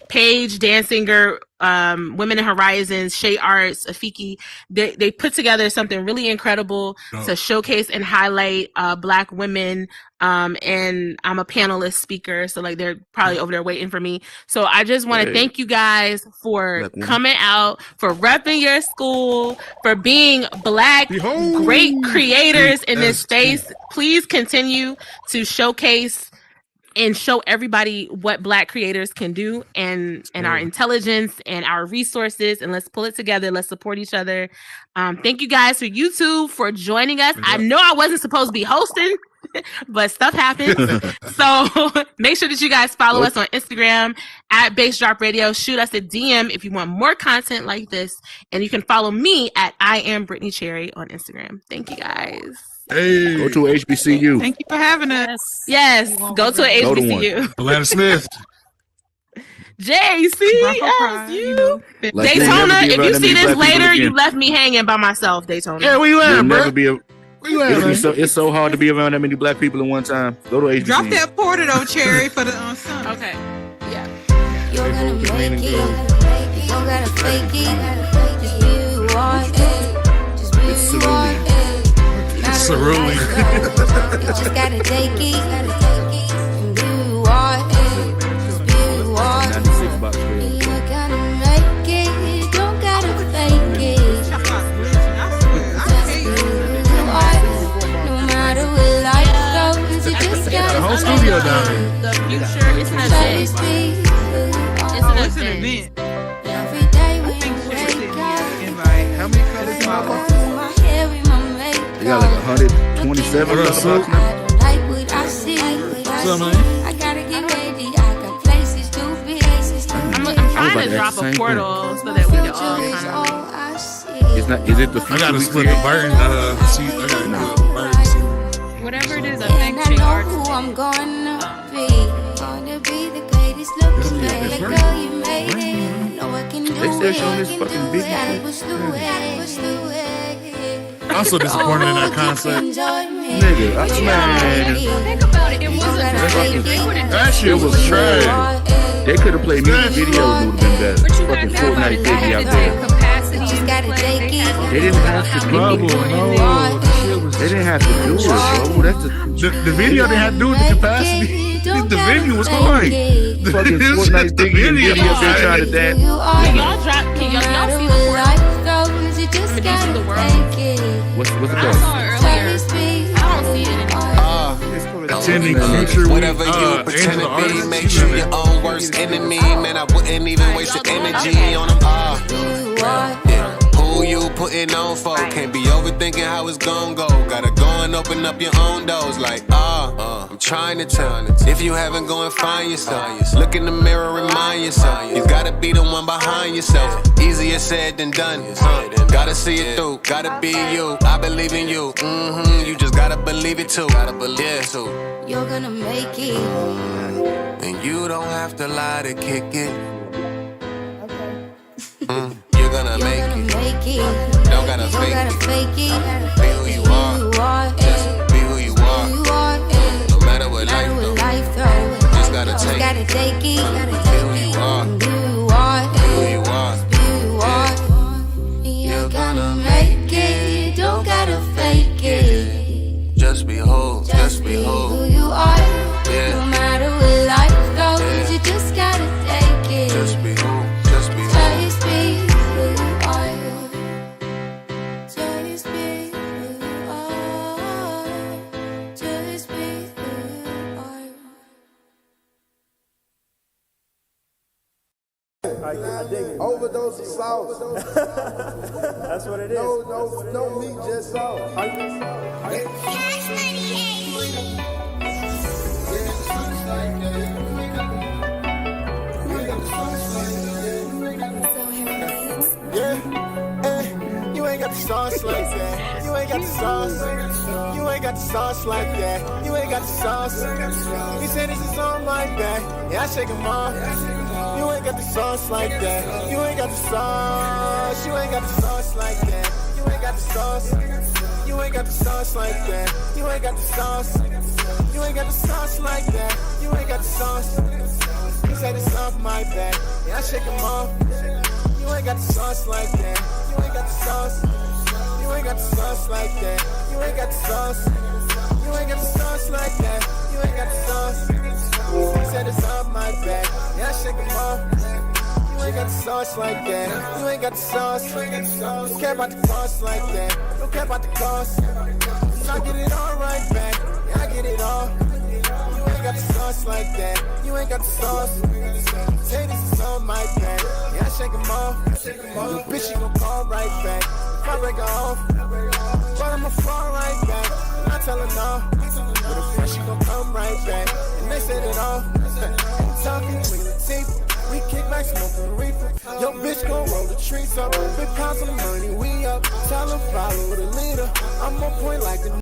Paige, Dansinger, Women in Horizons, Shay Arts, Afiki, they put together something really incredible to showcase and highlight Black women. And I'm a panelist speaker, so like they're probably over there waiting for me. So I just want to thank you guys for coming out, for repping your school, for being Black great creators in this space. Please continue to showcase and show everybody what Black creators can do and our intelligence and our resources, and let's pull it together. Let's support each other. Thank you guys for YouTube for joining us. I know I wasn't supposed to be hosting, but stuff happens. So make sure that you guys follow us on Instagram at Bass Drop Radio. Shoot us a DM if you want more content like this, and you can follow me at I am Brittany Cherry on Instagram. Thank you guys. Hey, go to HBCU. Thank you for having us. Yes, go to a HBCU. Atlanta Smith. JC, yes, you. Like Daytona, if you see this later, you left me hanging by myself, Daytona. Yeah, where you at, bro? It's so hard to be around that many Black people at one time. Go to HBCU. Drop that porter though, Cherry, for the son. Okay. Yeah. You're gonna make it. You gotta fake it. Just be who you are, just be who you are. It's Cerulli. You just gotta take it, and be who you are, just be who you are. You're gonna make it, you don't gotta fake it. Just be who you are, no matter where life goes, you just gotta The whole studio down there. The future is an event. It's an event. Every day when you wake up, How many colors do I want? my hair with my makeup. They got like 127 What up, color Sue? box now. Like what I see, What's up, man? I gotta get ready. I got places to be. I'm about trying to to drop ask the a same portal so that we can all kind of. All I see. It's not. Is it the I future? gotta we split the create? Burton seat. I gotta do the Burton seat. Whatever it is, I And think I Chick know Art. who I'm gonna be. Gonna be the greatest looking baby girl you made it. Know I can do They said she on it. this fucking big Gotta push through it, push through it. I'm so disappointed in that concept. Nigga, man. Think about it. It wasn't perfect. They would've That shit was trash. They could have played music videos. It would have been better. But you Fucking gotta think about Fortnite it. They Diggy had out to there. take capacity and gotta play. take They had to They think didn't about have how to many Bubble, people in no. there. The shit was. They didn't have to do it, bro. That's the The video didn't have to do with the capacity. The venue was fine. fucking Fortnite The Diggy and video Diggy up there was trying to dance. Can y'all drop? Can y'all see the portal? Just gotta the world. What's it I called? saw it earlier. I don't see it anymore. Attending future Whatever you Angela pretend to be, Artist. make you your own worst enemy. Man, I wouldn't even waste your energy on them. Yeah. Who you putting on for? Can't be overthinking how it's gon' go. Gotta go and open up your own doors. Like, I'm trying to tell. If you haven't, go and find yourself. Look in the mirror, remind yourself. You gotta be the one behind yourself. Easier said than done. Gotta see it through. Gotta be you. I believe in you. You just gotta believe it too. Gotta believe it too. You're gonna make it. And you don't have to lie to kick it. You're gonna make it. Don't gotta fake it. Be who you are. Just be who you are. No matter what life throws. Just gotta take it. Be who you are. Be who you are. You're gonna make it. Don't gotta fake it. Just be who. Just be Who who. you are. No Yeah. matter where life goes, you just gotta take it. Just be who. Just be who. Just be who you are. Just be who you are. Just be who you are. I dig it. Overdose of sauce. That's what it is. No meat, just sauce. You ain't got the sauce like that. You ain't got the sauce. You ain't got the sauce like that. You ain't got the sauce. He said this is on my back. Yeah, I shake him off. You ain't got the sauce like that. You ain't got the sauce. You ain't got the sauce like that. You ain't got the sauce. You ain't got the sauce like that. You ain't got the sauce. You ain't got the sauce like that. You ain't got the sauce. He said it's off my back. Yeah, I shake him off. You ain't got the sauce like that. You ain't got the sauce. You ain't got the sauce like that. You ain't got the sauce. You ain't got the sauce like that. You ain't got the sauce. He said it's off my back. Yeah, I shake him off. You ain't got the sauce like that. You ain't got the sauce. Don't care about the cost like that. Don't care about the cost. I get it all right back. Yeah, I get it all. You ain't got the sauce like that. You ain't got the sauce. Say this is on my back. Yeah, I shake him off. Little bitch, she gon' call right back. If I break her off, but I'ma fall right back. I tell her no. But if fresh, she gon' come right back. And they said it all. Talking with the teeth. We kick back, smoking reefer. Yo, bitch gon' roll the trees up. Big pounds of the money, we up. Tell her follow the leader. I'm on point like the